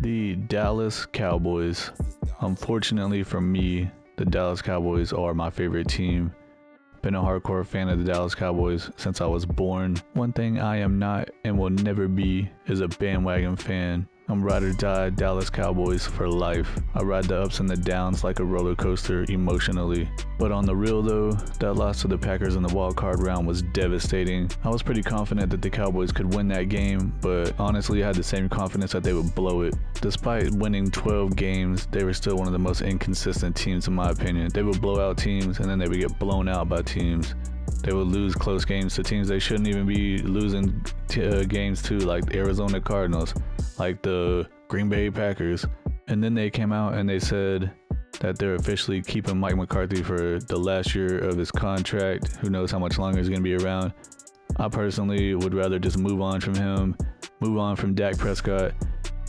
The Dallas Cowboys. Unfortunately for me, the Dallas Cowboys are my favorite team. Been a hardcore fan of the Dallas Cowboys since I was born. One thing I am not and will never be is a bandwagon fan. I'm ride or die Dallas Cowboys for life. I ride the ups and the downs like a roller coaster emotionally. But on the real though, that loss to the Packers in the wild card round was devastating. I was pretty confident that the Cowboys could win that game, but honestly I had the same confidence that they would blow it. Despite winning 12 games, they were still one of the most inconsistent teams in my opinion. They would blow out teams and then they would get blown out by teams. They would lose close games to teams they shouldn't even be losing games to, like the Arizona Cardinals, like the Green Bay Packers. And then they came out and they said that they're officially keeping Mike McCarthy for the last year of his contract. Who knows how much longer he's going to be around. I personally would rather just move on from him, move on from Dak Prescott,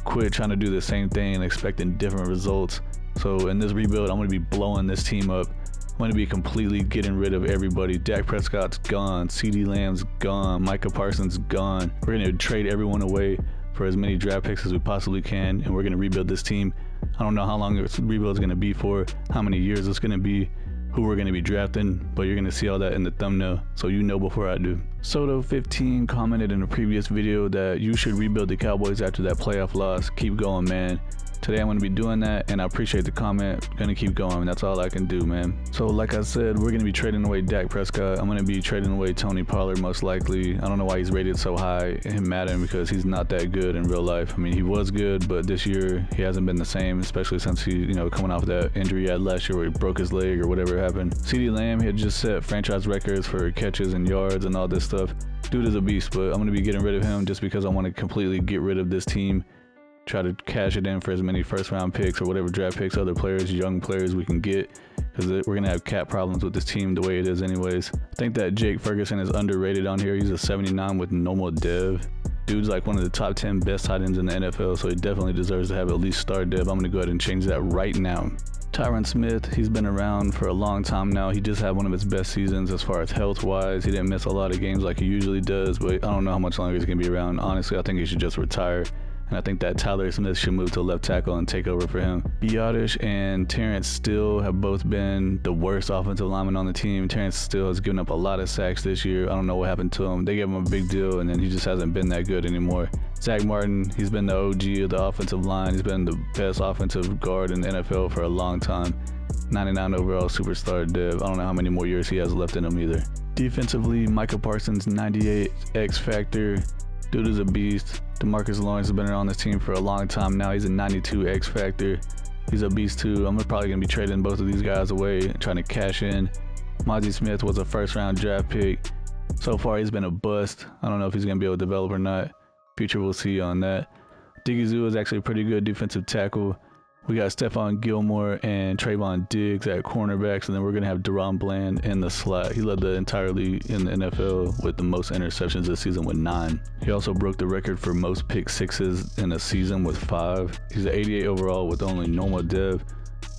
quit trying to do the same thing and expecting different results. So in this rebuild, I'm going to be blowing this team up. I'm going to be completely getting rid of everybody. Dak Prescott's gone. CeeDee Lamb's gone. Micah Parsons gone. We're going to trade everyone away for as many draft picks as we possibly can, and we're going to rebuild this team. I don't know how long this rebuild is going to be for, how many years it's going to be, who we're going to be drafting, but you're going to see all that in the thumbnail, so you know before I do. Soto15 commented in a previous video that you should rebuild the Cowboys after that playoff loss. Keep going, man. Today I'm going to be doing that, and I appreciate the comment. Gonna keep going. That's all I can do, man. So like I said, we're going to be trading away Dak Prescott. I'm going to be trading away Tony Pollard most likely. I don't know why he's rated so high in Madden, because he's not that good in real life. I mean, he was good, but this year he hasn't been the same, especially since he, coming off that injury he had last year where he broke his leg or whatever happened. CeeDee Lamb had just set franchise records for catches and yards and all this stuff. Dude is a beast, but I'm going to be getting rid of him just because I want to completely get rid of this team. Try to cash it in for as many first round picks or whatever draft picks, other players, young players we can get, because we're going to have cap problems with this team the way it is anyways. I think that Jake Ferguson is underrated on here. He's a 79 with normal dev. Dude's like one of the top 10 best tight ends in the NFL, so he definitely deserves to have at least star dev. I'm going to go ahead and change that right now. Tyron Smith, he's been around for a long time now. He just had one of his best seasons as far as health-wise. He didn't miss a lot of games like he usually does, but I don't know how much longer he's going to be around. Honestly, I think he should just retire. And I think that Tyler Smith should move to left tackle and take over for him. Biotish and Terrence Steele have both been the worst offensive linemen on the team. Terrence Steele has given up a lot of sacks this year. I don't know what happened to him. They gave him a big deal, and then he just hasn't been that good anymore. Zach Martin, he's been the OG of the offensive line. He's been the best offensive guard in the NFL for a long time. 99 overall superstar dev. I don't know how many more years he has left in him either. Defensively, Micah Parsons, 98 X Factor. Dude is a beast. DeMarcus Lawrence has been around this team for a long time now. He's a 92 X Factor. He's a beast too. I'm probably going to be trading both of these guys away and trying to cash in. Mozzie Smith was a first round draft pick. So far he's been a bust. I don't know if he's going to be able to develop or not. Future we'll see on that. Diggy Zoo is actually a pretty good defensive tackle. We got Stephon Gilmore and Trayvon Diggs at cornerbacks, and then we're going to have Deron Bland in the slot. He led the entire league in the NFL with the most interceptions this season with 9. He also broke the record for most pick sixes in a season with 5. He's an 88 overall with only normal dev.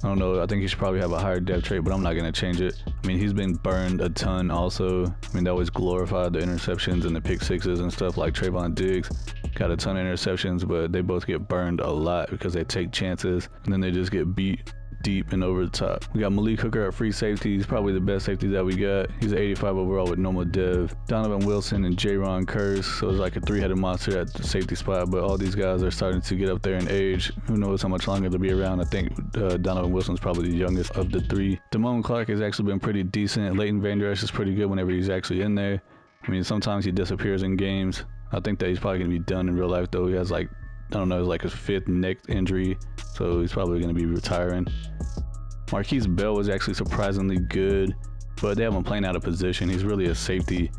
I don't know, I think he should probably have a higher dev trait, but I'm not going to change it. I mean, he's been burned a ton also. I mean, they always glorified the interceptions and the pick sixes and stuff like Trayvon Diggs. Got a ton of interceptions, but they both get burned a lot because they take chances and then they just get beat deep and over the top. We got Malik Hooker at free safety. He's probably the best safety that we got. He's an 85 overall with normal dev. Donovan Wilson and Jaron Curse, so it's like a three-headed monster at the safety spot, but all these guys are starting to get up there in age. Who knows how much longer they'll be around. I think Donovan Wilson's probably the youngest of the 3. Damone Clark has actually been pretty decent. Leighton Vander Esch is pretty good whenever he's actually in there. I mean, sometimes he disappears in games. I think that he's probably going to be done in real life though. He has like, I don't know, it's like his 5th neck injury, so he's probably going to be retiring. Marquise Bell was actually surprisingly good, but they have him playing out of position. He's really a safety.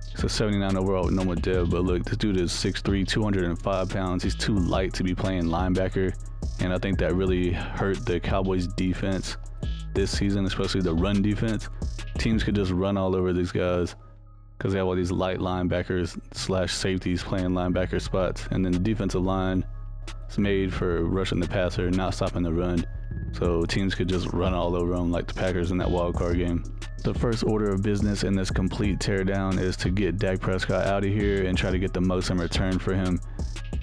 He's a 79 overall with normal dev, but look, this dude is 6'3", 205 pounds. He's too light to be playing linebacker, and I think that really hurt the Cowboys defense this season, especially the run defense. Teams could just run all over these guys because they have all these light linebackers / safeties playing linebacker spots, and then the defensive line is made for rushing the passer, not stopping the run. So teams could just run all over them like the Packers in that wild card game. The first order of business in this complete teardown is to get Dak Prescott out of here and try to get the most in return for him.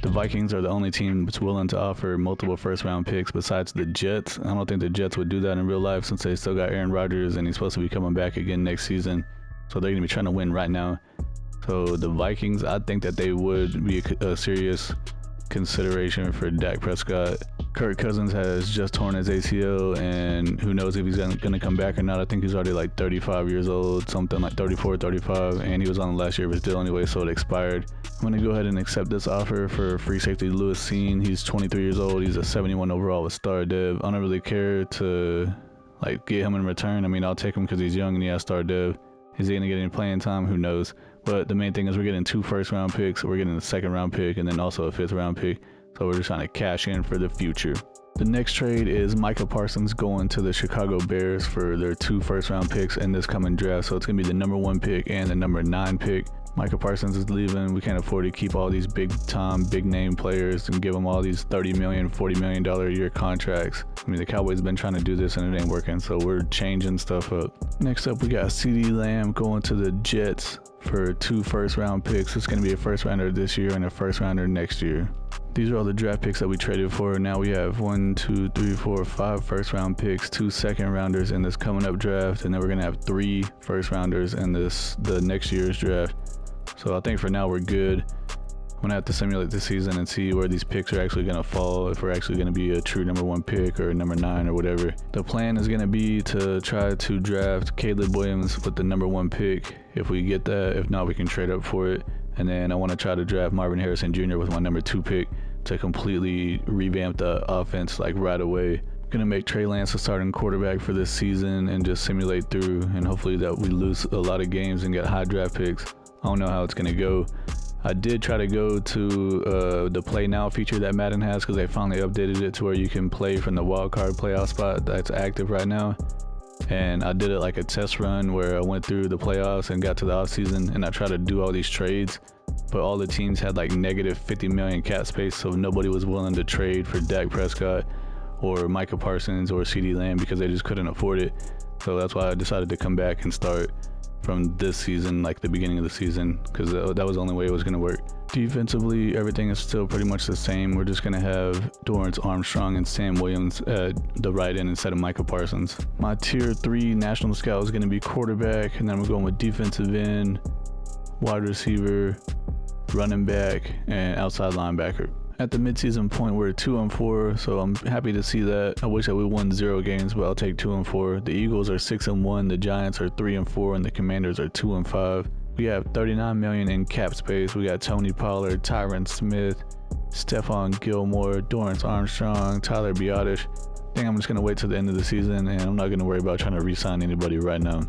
The Vikings are the only team that's willing to offer multiple first-round picks besides the Jets. I don't think the Jets would do that in real life since they still got Aaron Rodgers and he's supposed to be coming back again next season. So they're going to be trying to win right now. So the Vikings, I think that they would be a serious consideration for Dak Prescott. Kirk Cousins has just torn his ACL, and who knows if he's going to come back or not. I think he's already like 35 years old, something like 34, 35, and he was on the last year of his deal anyway, so it expired. I'm going to go ahead and accept this offer for free safety Lewis Seen. He's 23 years old. He's a 71 overall with star dev. I don't really care to like get him in return. I mean, I'll take him because he's young and he has star dev. Is he going to get any playing time? Who knows? But the main thing is we're getting 2 first-round picks. We're getting a second-round pick and then also a 5th-round pick. So we're just trying to cash in for the future. The next trade is Micah Parsons going to the Chicago Bears for their 2 first-round picks in this coming draft. So it's going to be the number 1 pick and the number 9 pick. Micah Parsons is leaving. We can't afford to keep all these big-time, big-name players and give them all these $30 million, $40 million a year contracts. I mean, the Cowboys have been trying to do this and it ain't working, so we're changing stuff up. Next up, we got CeeDee Lamb going to the Jets for 2 first-round picks. It's going to be a first-rounder this year and a first-rounder next year. These are all the draft picks that we traded for. Now we have 1, 2, 3, 4, 5 first-round picks, 2 second-rounders in this coming up draft, and then we're going to have 3 first-rounders in the next year's draft. So I think for now we're good. I'm going to have to simulate the season and see where these picks are actually going to fall, if we're actually going to be a true number 1 pick or number 9 or whatever. The plan is going to be to try to draft Caleb Williams with the number 1 pick if we get that. If not, we can trade up for it. And then I want to try to draft Marvin Harrison Jr. with my number 2 pick to completely revamp the offense like right away. I'm going to make Trey Lance a starting quarterback for this season and just simulate through, and hopefully that we lose a lot of games and get high draft picks. I don't know how it's going to go. I did try to go to the Play Now feature that Madden has because they finally updated it to where you can play from the wildcard playoff spot that's active right now. And I did it like a test run where I went through the playoffs and got to the offseason, and I tried to do all these trades, but all the teams had like negative 50 million cap space, so nobody was willing to trade for Dak Prescott or Micah Parsons or CeeDee Lamb because they just couldn't afford it. So that's why I decided to come back and start from this season, like the beginning of the season, because that was the only way it was going to work. Defensively, everything is still pretty much the same. We're just going to have Dorrance Armstrong and Sam Williams at the right end instead of Micah Parsons. My tier 3 national scout is going to be quarterback, and then we're going with defensive end, wide receiver, running back, and outside linebacker. At the midseason point, we're 2-4, so I'm happy to see that. I wish that we won 0 games, but I'll take 2-4. The Eagles are 6-1, the Giants are 3-4, and the Commanders are 2-5. We have $39 million in cap space. We got Tony Pollard, Tyron Smith, Stephon Gilmore, Dorrance Armstrong, Tyler Biotish. I think I'm just going to wait till the end of the season, and I'm not going to worry about trying to re-sign anybody right now.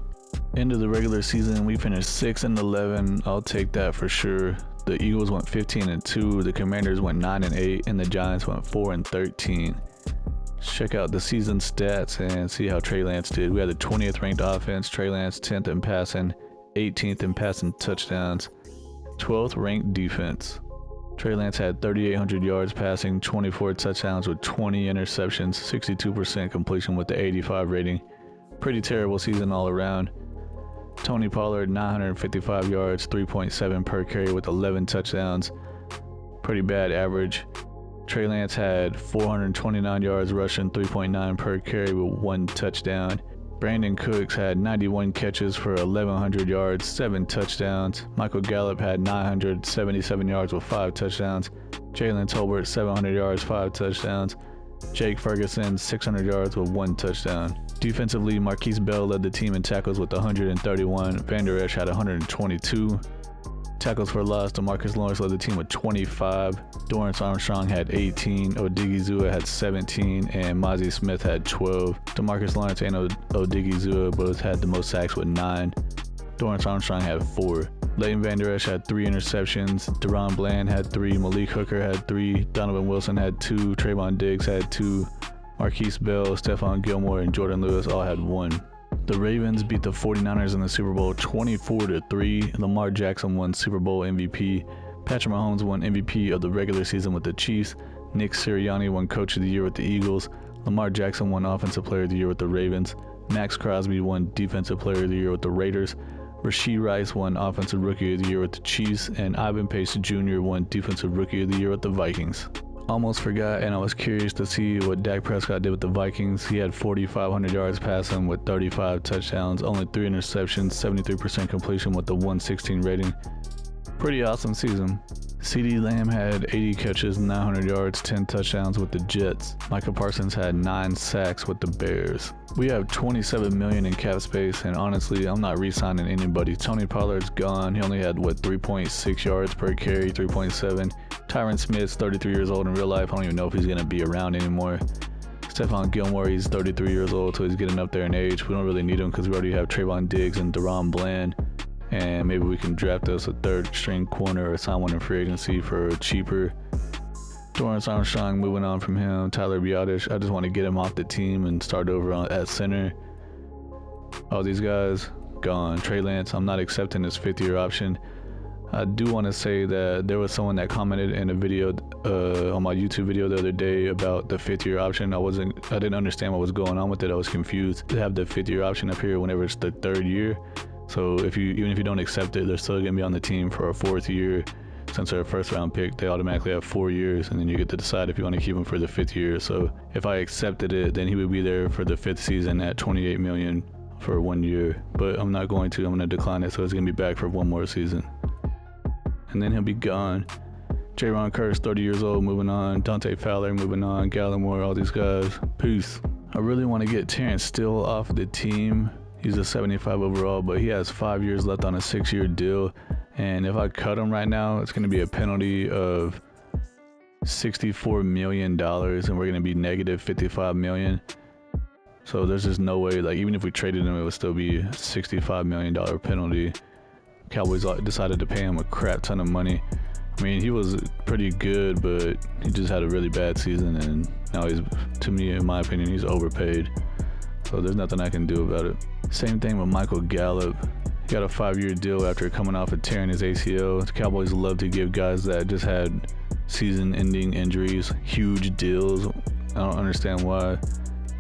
End of the regular season, we finished 6-11. I'll take that for sure. The Eagles went 15-2, the Commanders went 9-8, and the Giants went 4-13. Check out the season stats and see how Trey Lance did. We had the 20th ranked offense, Trey Lance 10th in passing, 18th in passing touchdowns, 12th ranked defense. Trey Lance had 3,800 yards passing, 24 touchdowns with 20 interceptions, 62% completion with the 85 rating. Pretty terrible season all around. Tony Pollard, 955 yards, 3.7 per carry with 11 touchdowns. Pretty bad average. Trey Lance had 429 yards rushing, 3.9 per carry with 1 touchdown. Brandon Cooks had 91 catches for 1,100 yards, 7 touchdowns. Michael Gallup had 977 yards with 5 touchdowns. Jalen Tolbert, 700 yards, 5 touchdowns. Jake Ferguson, 600 yards with 1 touchdown. Defensively, Marquise Bell led the team in tackles with 131. Van Der Esch had 122. Tackles for loss, DeMarcus Lawrence led the team with 25. Dorrance Armstrong had 18. Odigizua had 17. And Mozzie Smith had 12. DeMarcus Lawrence and Odigizua both had the most sacks with 9. Dorrance Armstrong had 4. Leighton Van Der Esch had 3 interceptions. Deron Bland had 3. Malik Hooker had 3. Donovan Wilson had 2. Trayvon Diggs had 2. Marquise Bell, Stephon Gilmore, and Jordan Lewis all had 1. The Ravens beat the 49ers in the Super Bowl 24-3. Lamar Jackson won Super Bowl MVP. Patrick Mahomes won MVP of the regular season with the Chiefs. Nick Sirianni won Coach of the Year with the Eagles. Lamar Jackson won Offensive Player of the Year with the Ravens. Max Crosby won Defensive Player of the Year with the Raiders. Rashee Rice won Offensive Rookie of the Year with the Chiefs, and Ivan Pace Jr. won Defensive Rookie of the Year with the Vikings. Almost forgot, and I was curious to see what Dak Prescott did with the Vikings. He had 4,500 yards passing with 35 touchdowns, only 3 interceptions, 73% completion with the 116 rating. Pretty awesome season. CeeDee Lamb had 80 catches, 900 yards, 10 touchdowns with the Jets. Micah Parsons had 9 sacks with the Bears. We have $27 million in cap space, and honestly, I'm not re-signing anybody. Tony Pollard's gone. He only had, 3.6 yards per carry, 3.7. Tyron Smith's 33 years old in real life. I don't even know if he's going to be around anymore. Stephon Gilmore, he's 33 years old, so he's getting up there in age. We don't really need him because we already have Trayvon Diggs and Deron Bland. And maybe we can draft us a third string corner or sign one in free agency for cheaper. Dorrance Armstrong, moving on from him. Tyler Biadasz, I just want to get him off the team and start over at center. All these guys, gone. Trey Lance, I'm not accepting his 5th-year option. I do want to say that there was someone that commented in a video on my YouTube video the other day about the 5th-year option. I didn't understand what was going on with it. I was confused to have the 5th-year option up here whenever it's the 3rd year. So even if you don't accept it, they're still gonna be on the team for a 4th year. Since they're a 1st-round pick, they automatically have 4 years, and then you get to decide if you want to keep him for the 5th year. So if I accepted it, then he would be there for the 5th season at $28 million for 1 year. But I'm not going to. I'm gonna decline it, so it's gonna be back for 1 more season, and then he'll be gone. Jaron Curse, 30 years old, moving on. Dante Fowler, moving on. Gallimore, all these guys, peace. I really want to get Terrence Steele off the team. He's a 75 overall, but he has 5 years left on a 6-year deal. And if I cut him right now, it's going to be a penalty of $64 million, and we're going to be negative $55 million. So there's just no way, even if we traded him, it would still be a $65 million penalty. Cowboys decided to pay him a crap ton of money. I mean, he was pretty good, but he just had a really bad season, and now to me, in my opinion, he's overpaid. So there's nothing I can do about it. Same thing with Michael Gallup. He got a 5-year deal after coming off of tearing his ACL. The Cowboys love to give guys that just had season-ending injuries huge deals. I don't understand why.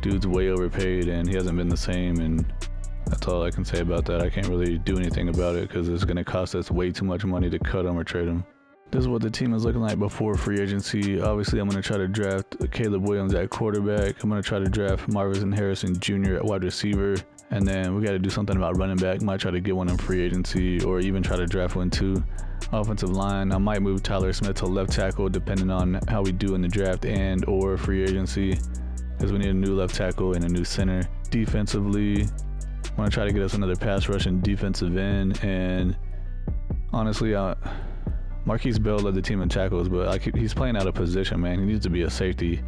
Dude's way overpaid, and he hasn't been the same, and that's all I can say about that. I can't really do anything about it because it's going to cost us way too much money to cut him or trade him. This is what the team is looking like before free agency. Obviously, I'm going to try to draft Caleb Williams at quarterback. I'm going to try to draft Marvin Harrison Jr. at wide receiver. And then we got to do something about running back. Might try to get one in free agency or even try to draft one too. Offensive line, I might move Tyler Smith to left tackle depending on how we do in the draft and or free agency, because we need a new left tackle and a new center. Defensively, I'm going to try to get us another pass rush and defensive end. And honestly, Marquise Bell led the team in tackles, but he's playing out of position, man. He needs to be a safety.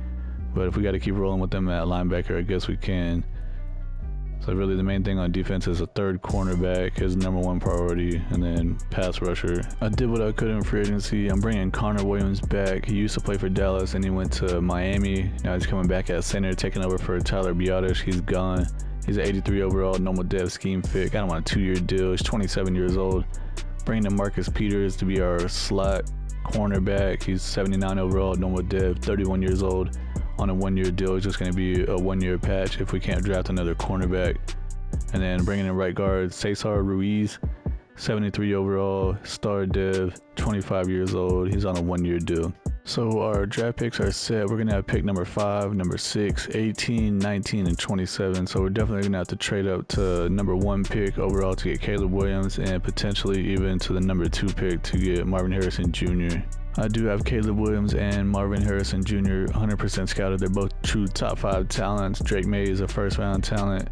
But if we got to keep rolling with him at linebacker, I guess we can. So really the main thing on defense is a third cornerback, his #1 priority, and then pass rusher. I did what I could in free agency. I'm bringing Connor Williams back. He used to play for Dallas, and he went to Miami. Now he's coming back at center, taking over for Tyler Biadasz. He's gone. He's an 83 overall, normal dev scheme fit. Got him on a 2-year deal. He's 27 years old. Bringing in Marcus Peters to be our slot cornerback. He's 79 overall, normal dev, 31 years old. On a 1-year deal. It's just going to be a 1-year patch if we can't draft another cornerback. And then bringing in right guard Cesar Ruiz, 73 overall, star dev, 25 years old. He's on a 1-year deal. So our draft picks are set. We're going to have pick number 5, number 6, 18, 19, and 27. So we're definitely going to have to trade up to #1 pick overall to get Caleb Williams, and potentially even to the #2 pick to get Marvin Harrison Jr. I do have Caleb Williams and Marvin Harrison Jr. 100% scouted. They're both true top 5 talents. Drake May is a 1st-round talent.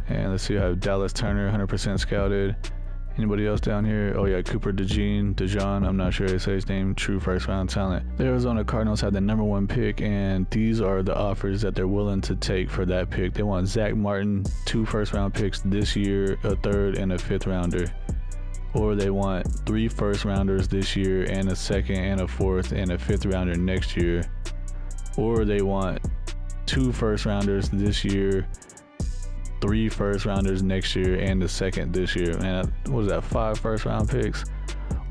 And let's see, I have Dallas Turner, 100% scouted. Anybody else down here? Oh yeah, Cooper DeJean, I'm not sure how to say his name, true 1st-round talent. The Arizona Cardinals have the #1 pick, and these are the offers that they're willing to take for that pick. They want Zach Martin, 2 1st-round picks this year, a 3rd and a 5th rounder. Or they want 3 1st-rounders this year and a 2nd and a 4th and a 5th rounder next year. Or they want 2 1st-rounders this year, 3 1st-rounders next year, and the 2nd this year. Man, what was that, 5 1st-round picks?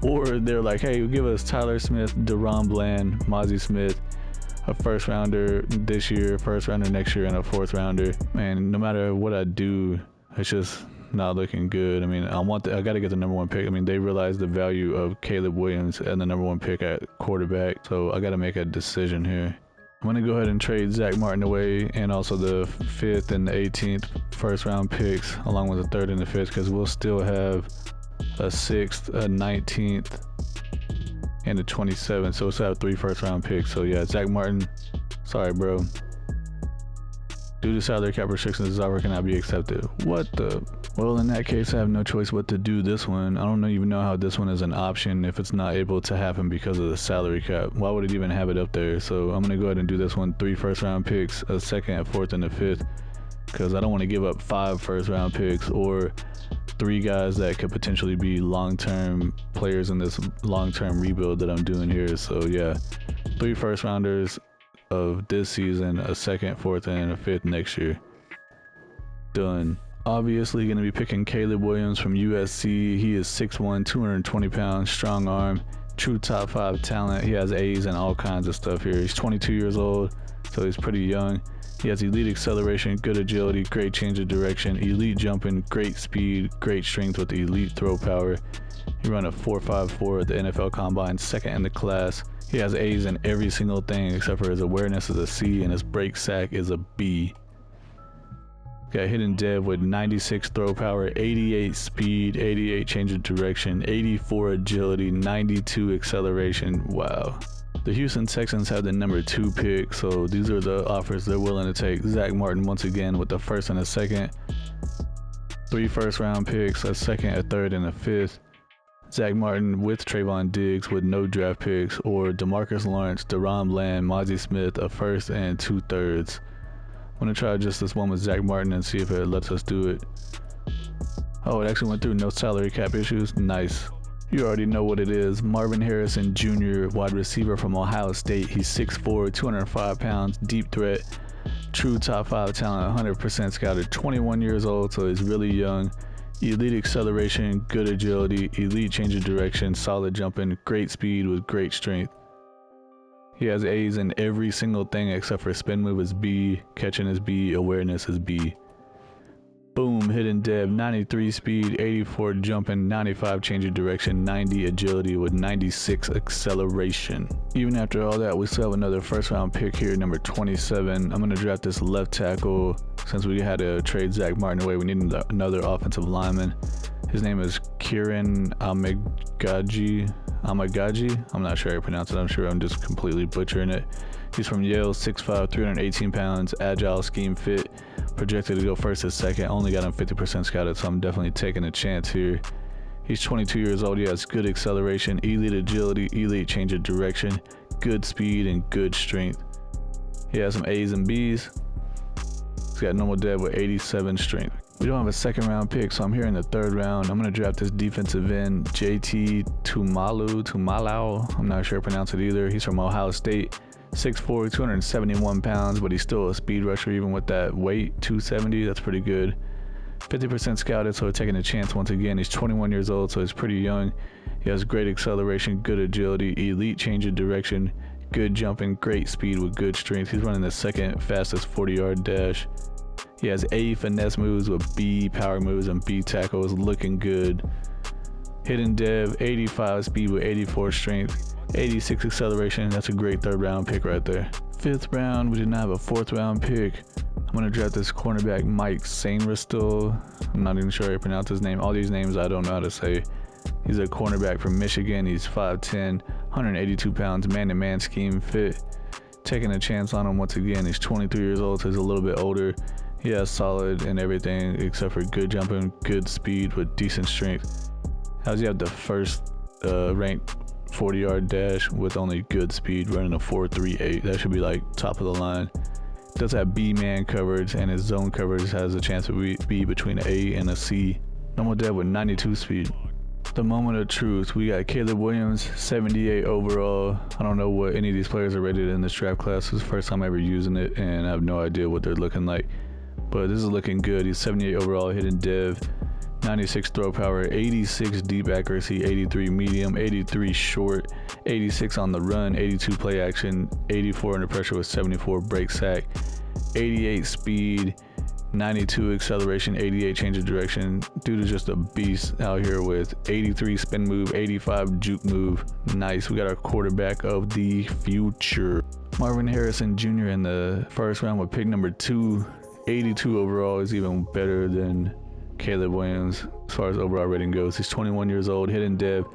Or they're like, hey, give us Tyler Smith, Deron Bland, Mozzie Smith, a 1st-rounder this year, 1st-rounder next year, and a 4th rounder. Man, no matter what I do, it's just not looking good. I mean, I got to get the number 1 pick. I mean, they realized the value of Caleb Williams and the number 1 pick at quarterback, so I got to make a decision here. I'm going to go ahead and trade Zach Martin away, and also the 5th and the 18th first round picks, along with the 3rd and the 5th, because we'll still have a 6th, a 19th, and a 27th. So we'll still have 3 first round picks. So yeah, Zach Martin, sorry, bro. Due to salary cap restrictions, this offer cannot be accepted. What the? Well, in that case, I have no choice but to do this one. I don't even know how this one is an option if it's not able to happen because of the salary cap. Why would it even have it up there? So I'm going to go ahead and do this one. 3 first round picks, a 2nd, a 4th, and a 5th. Because I don't want to give up 5 first round picks or 3 guys that could potentially be long-term players in this long-term rebuild that I'm doing here. So yeah, 3 first rounders of this season, a 2nd, 4th, and a 5th next year. Done. Obviously going to be picking Caleb Williams from USC. He is 6'1", 220 pounds, strong arm, true top 5 talent. He has A's and all kinds of stuff here. He's 22 years old, so he's pretty young. He has elite acceleration, good agility, great change of direction, elite jumping, great speed, great strength with elite throw power. He ran a 4.54 at the NFL Combine, 2nd in the class. He has A's in every single thing except for his awareness is a C and his break sack is a B. Got hidden dev with 96 throw power, 88 speed, 88 change of direction, 84 agility, 92 acceleration. Wow. The Houston Texans have the number 2 pick, so these are the offers they're willing to take. Zach Martin once again with the 1st and a 2nd. 3 first round picks, a 2nd, a 3rd, and a 5th. Zach Martin with Trayvon Diggs with no draft picks, or DeMarcus Lawrence, Deron Bland, Mozzie Smith, a 1st and 2 thirds. I'm going to try just this one with Zach Martin and see if it lets us do it. Oh, it actually went through, no salary cap issues. Nice. You already know what it is. Marvin Harrison Jr., wide receiver from Ohio State. He's 6'4", 205 pounds, deep threat, true top 5 talent, 100% scouted, 21 years old, so he's really young. Elite acceleration, good agility, elite change of direction, solid jumping, great speed with great strength. He has A's in every single thing except for spin move is B, catching is B, awareness is B. Boom, hidden dev, 93 speed, 84 jumping, 95 change of direction, 90 agility with 96 acceleration. Even after all that, we still have another first round pick here, number 27. I'm going to draft this left tackle. Since we had to trade Zach Martin away, we need another offensive lineman. His name is Kieran Amagaji. I'm not sure how to pronounce it. I'm sure I'm just completely butchering it. He's from Yale, 6'5", 318 pounds, agile, scheme fit, projected to go 1st or 2nd. Only got him 50% scouted, so I'm definitely taking a chance here. He's 22 years old. He has good acceleration, elite agility, elite change of direction, good speed, and good strength. He has some A's and B's. He's got normal dev with 87 strength. We don't have a 2nd round pick, so I'm here in the 3rd round. I'm going to draft this defensive end, JT Tumalau. I'm not sure how to pronounce it either. He's from Ohio State, 6'4", 271 pounds, but he's still a speed rusher even with that weight, 270. That's pretty good. 50% scouted, so we're taking a chance once again. He's 21 years old, so he's pretty young. He has great acceleration, good agility, elite change of direction, good jumping, great speed with good strength. He's running the 2nd fastest 40-yard dash. He has A finesse moves with B power moves and B tackles, looking good. Hidden dev, 85 speed with 84 strength, 86 acceleration. That's a great 3rd round pick right there. 5th round, we did not have a 4th round pick. I'm going to draft this cornerback, Mike Sainristil. I'm not even sure how to pronounce his name. All these names I don't know how to say. He's a cornerback from Michigan. He's 5'10", 182 pounds, man-to-man scheme fit. Taking a chance on him once again. He's 23 years old, so he's a little bit older. He has solid and everything except for good jumping, good speed with decent strength. How's he have the 1st ranked 40-yard dash with only good speed, running a 4.38? That should be like top of the line. Does have B-man coverage, and his zone coverage has a chance to be between an A and a C. Normal dev with 92 speed. The moment of truth, we got Caleb Williams, 78 overall. I don't know what any of these players are rated in this draft class. This is the first time ever using it, and I have no idea what they're looking like. But this is looking good. He's 78 overall, hidden dev, 96 throw power, 86 deep accuracy, 83 medium, 83 short, 86 on the run, 82 play action, 84 under pressure with 74 break sack, 88 speed, 92 acceleration, 88 change of direction. Dude is just a beast out here with 83 spin move, 85 juke move. Nice. We got our quarterback of the future. Marvin Harrison Jr. in the first round with pick number 2. 82 overall is even better than Caleb Williams as far as overall rating goes. He's 21 years old, hidden dev,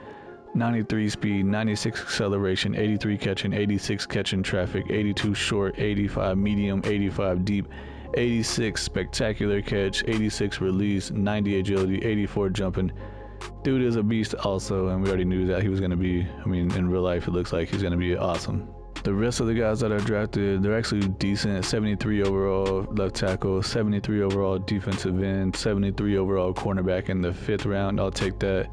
93 speed, 96 acceleration, 83 catching, 86 catching traffic, 82 short, 85 medium, 85 deep, 86 spectacular catch, 86 release, 90 agility, 84 jumping. Dude is a beast also, and we already knew that he was going to be, in real life it looks like he's going to be awesome. The rest of the guys that are drafted, they're actually decent. 73 overall left tackle, 73 overall defensive end, 73 overall cornerback in the 5th round. I'll take that.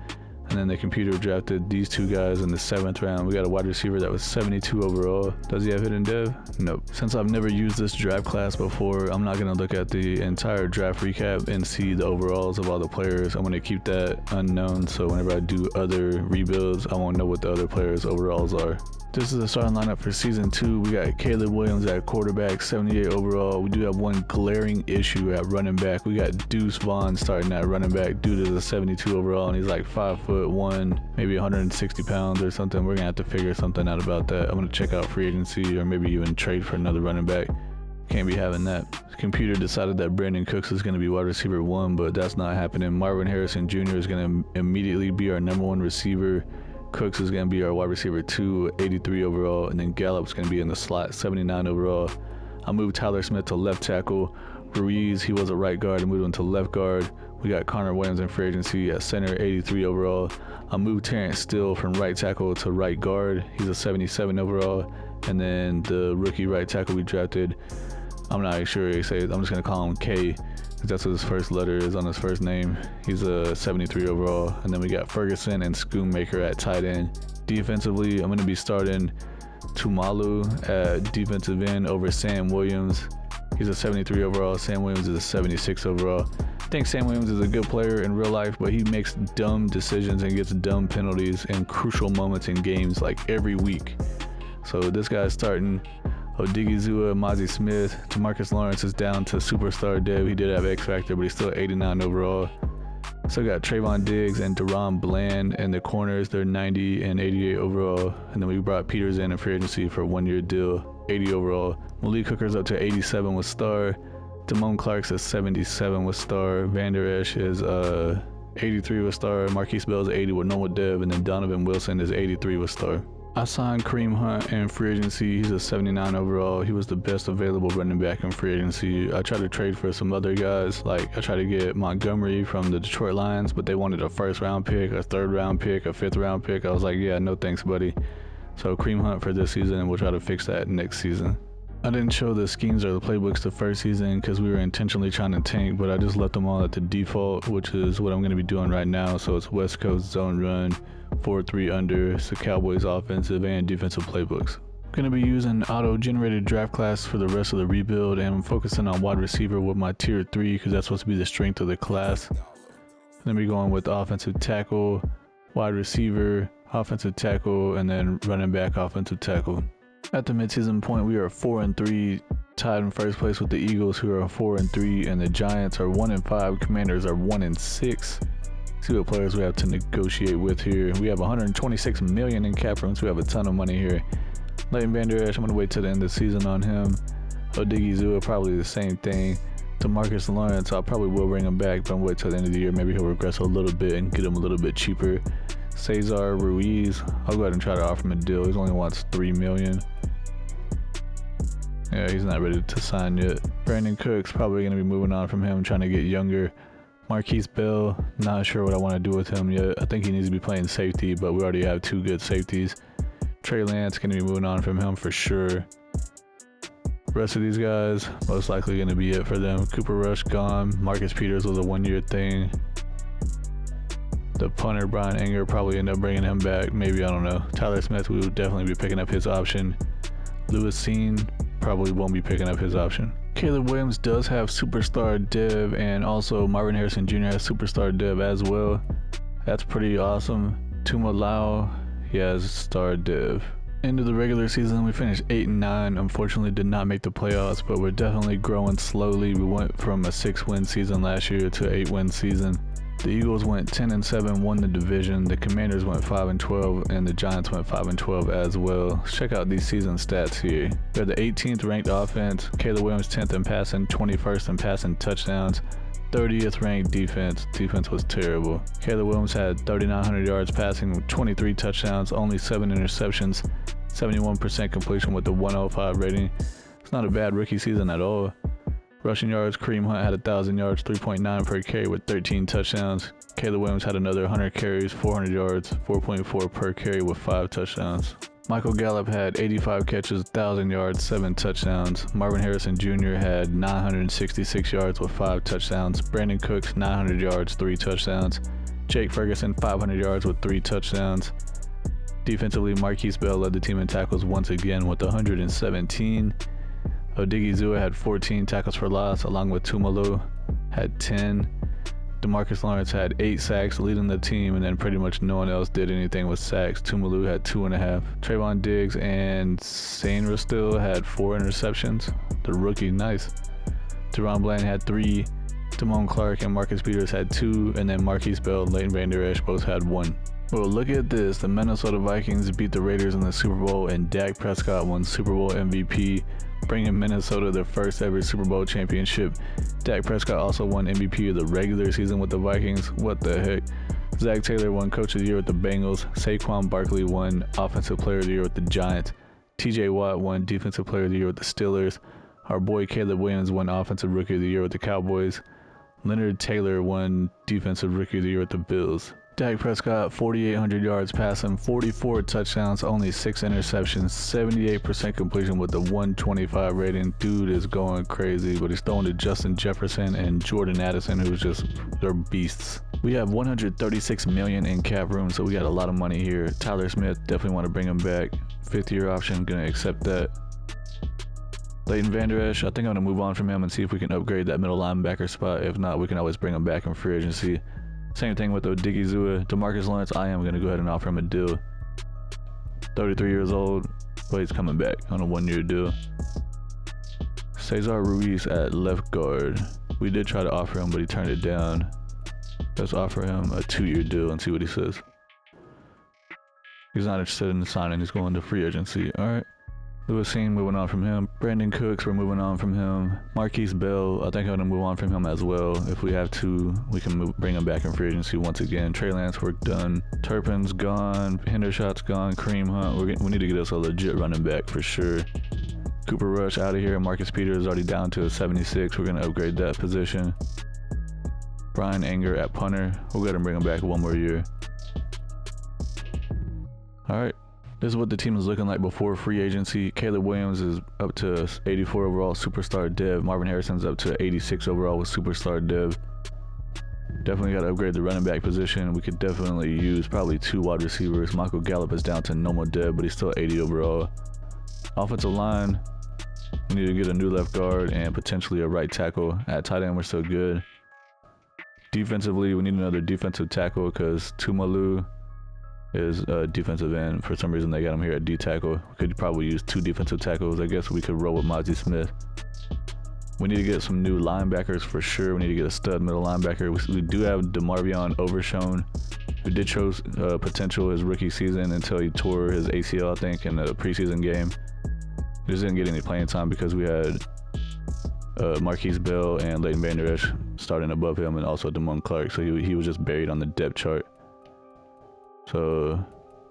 And then the computer drafted these 2 guys in the 7th round. We got a wide receiver that was 72 overall. Does he have hidden dev? Nope. Since I've never used this draft class before, I'm not going to look at the entire draft recap and see the overalls of all the players. I'm going to keep that unknown, so whenever I do other rebuilds, I won't know what the other players' overalls are. This is the starting lineup for season 2. We got Caleb Williams at quarterback, 78 overall. We do have one glaring issue at running back. We got Deuce Vaughn starting at running back. Dude is a 72 overall, and he's like 5'1", maybe 160 pounds or something. We're gonna have to figure something out about that. I'm gonna check out free agency or maybe even trade for another running back. Can't be having that. The computer decided that Brandon Cooks is going to be wide receiver 1, but that's not happening. Marvin Harrison Jr. is going to immediately be our number 1 receiver. Cooks is going to be our wide receiver 2, 83 overall, and then Gallup's going to be in the slot, 79 overall. I moved Tyler Smith to left tackle. Ruiz, he was a right guard, I moved him to left guard. We got Connor Williams in free agency at center, 83 overall. I moved Terrence Steele from right tackle to right guard. He's a 77 overall. And then the rookie right tackle we drafted, I'm not sure he says, I'm just going to call him K, that's what his first letter is on his first name. He's a 73 overall. And then we got Ferguson and Schoonmaker at tight end. Defensively, I'm going to be starting Tumalu at defensive end over Sam Williams. He's a 73 overall. Sam Williams is a 76 overall. I think Sam Williams is a good player in real life, but he makes dumb decisions and gets dumb penalties in crucial moments in games like every week. So this guy's starting. Odigizua, Mozzie Smith, Demarcus Lawrence is down to superstar dev. He did have X Factor, but he's still 89 overall. Still got Trayvon Diggs and Deron Bland in the corners. They're 90 and 88 overall. And then we brought Peters in free agency for a 1-year deal, 80 overall. Malik Hooker's up to 87 with star. Damone Clark's at 77 with star. Van Der Esch is 83 with star. Marquise Bell's 80 with normal dev. And then Donovan Wilson is 83 with star. I signed Kareem Hunt in free agency. He's a 79 overall. He was the best available running back in free agency. I tried to trade for some other guys. Like I tried to get Montgomery from the Detroit Lions, but they wanted a 1st round pick, a 3rd round pick, a 5th round pick. I was like, yeah, no thanks, buddy. So Kareem Hunt for this season, and we'll try to fix that next season. I didn't show the schemes or the playbooks the first season because we were intentionally trying to tank, but I just left them all at the default, which is what I'm going to be doing right now. So it's West Coast zone run, 4-3 under, so Cowboys offensive and defensive playbooks. I'm going to be using auto-generated draft class for the rest of the rebuild, and I'm focusing on wide receiver with my tier 3 because that's supposed to be the strength of the class. Then we're going with offensive tackle, wide receiver, offensive tackle, and then running back offensive tackle. At the midseason point, we are 4-3, tied in first place with the Eagles, who are 4-3, and the Giants are 1-5. Commanders are 1-6. See what players we have to negotiate with here. We have 126 million in cap room, so we have a ton of money here. Leighton Van Der Esch, I'm gonna wait till the end of the season on him. Odigizua, probably the same thing. Demarcus Lawrence, I probably will bring him back, but I'm wait till the end of the year. Maybe he'll regress a little bit and get him a little bit cheaper. Cesar Ruiz, I'll go ahead and try to offer him a deal. He only wants $3 million. Yeah, he's not ready to sign yet. Brandon Cooks, probably going to be moving on from him, trying to get younger. Marquise Bell, not sure what I want to do with him yet. I think he needs to be playing safety, but we already have 2 good safeties. Trey Lance, going to be moving on from him for sure. The rest of these guys, most likely going to be it for them. Cooper Rush gone. Marcus Peters was a 1-year thing. The punter, Brian Anger, probably end up bringing him back. Maybe, I don't know. Tyler Smith, we will definitely be picking up his option. Lewis Seen, probably won't be picking up his option. Caleb Williams does have superstar dev, and also Marvin Harrison Jr. has superstar dev as well. That's pretty awesome. Tuma Lau, he has star dev. End of the regular season, we finished 8-9. Unfortunately, did not make the playoffs, but we're definitely growing slowly. We went from a 6-win season last year to an 8-win season. The Eagles went 10-7, won the division. The Commanders went 5-12, and the Giants went 5-12 as well. Check out these season stats here. They're the 18th ranked offense. Caleb Williams 10th in passing, 21st in passing touchdowns. 30th ranked defense. Defense was terrible. Caleb Williams had 3,900 yards passing with 23 touchdowns, only 7 interceptions, 71% completion with a 105 rating. It's not a bad rookie season at all. Rushing yards, Kareem Hunt had 1,000 yards, 3.9 per carry with 13 touchdowns. Caleb Williams had another 100 carries, 400 yards, 4.4 per carry with 5 touchdowns. Michael Gallup had 85 catches, 1,000 yards, 7 touchdowns. Marvin Harrison Jr. had 966 yards with 5 touchdowns. Brandon Cooks, 900 yards, 3 touchdowns. Jake Ferguson, 500 yards with 3 touchdowns. Defensively, Marquise Bell led the team in tackles once again with 117. Odigizua had 14 tackles for loss, along with Tumalu had 10. DeMarcus Lawrence had 8 sacks, leading the team, and then pretty much no one else did anything with sacks. Tumalu had 2.5. Trayvon Diggs and Sainra still had 4 interceptions. The rookie, nice. Deron Bland had 3. Damone Clark and Marcus Peters had 2, and then Marquise Bell and Leighton Vander Esch both had 1. Well, look at this. The Minnesota Vikings beat the Raiders in the Super Bowl, and Dak Prescott won Super Bowl MVP, bringing Minnesota their first ever Super Bowl championship. Dak Prescott also won MVP of the regular season with the Vikings. What the heck? Zach Taylor won Coach of the Year with the Bengals. Saquon Barkley won Offensive Player of the Year with the Giants. TJ Watt won Defensive Player of the Year with the Steelers. Our boy Caleb Williams won Offensive Rookie of the Year with the Cowboys. Leonard Taylor won Defensive Rookie of the Year with the Bills. Dak Prescott, 4,800 yards passing, 44 touchdowns, only 6 interceptions, 78% completion with a 125 rating. Dude is going crazy, but he's throwing to Justin Jefferson and Jordan Addison, who's just, they're beasts. We have $136 million in cap room, so we got a lot of money here. Tyler Smith, definitely want to bring him back. 5th-year option, gonna accept that. Leighton Vander Esch, I think I'm gonna move on from him and see if we can upgrade that middle linebacker spot. If not, we can always bring him back in free agency. Same thing with Odigizua. DeMarcus Lawrence, I am going to go ahead and offer him a deal. 33 years old, but he's coming back on a 1-year deal. Cesar Ruiz at left guard. We did try to offer him, but he turned it down. Let's offer him a 2-year deal and see what he says. He's not interested in signing. He's going to free agency. All right. Lewis Seen, moving on from him. Brandon Cooks, we're moving on from him. Marquise Bell, I think I'm going to move on from him as well. If we have to, we can bring him back in free agency once again. Trey Lance, we're done. Turpin's gone. Hendershot's gone. Kareem Hunt, we need to get us a legit running back for sure. Cooper Rush out of here. Marcus Peters is already down to a 76. We're going to upgrade that position. Brian Anger at punter. We'll go ahead and bring him back 1 more year. All right. This is what the team is looking like before free agency. Caleb Williams is up to 84 overall, superstar dev. Marvin Harrison's up to 86 overall with superstar dev. Definitely got to upgrade the running back position. We could definitely use probably 2 wide receivers. Michael Gallup is down to normal dev, but he's still 80 overall. Offensive line, we need to get a new left guard and potentially a right tackle. At tight end, we're still good. Defensively, we need another defensive tackle because Tumalu is a defensive end. For some reason, they got him here at D tackle. We could probably use 2 defensive tackles. I guess we could roll with Mozzie Smith. We need to get some new linebackers for sure. We need to get a stud middle linebacker. We do have DeMarvion Overshown, who did show potential his rookie season until he tore his ACL, I think, in a preseason game. He just didn't get any playing time because we had Marquise Bell and Leighton Vander Esch starting above him, and also Damone Clark. So he was just buried on the depth chart. So,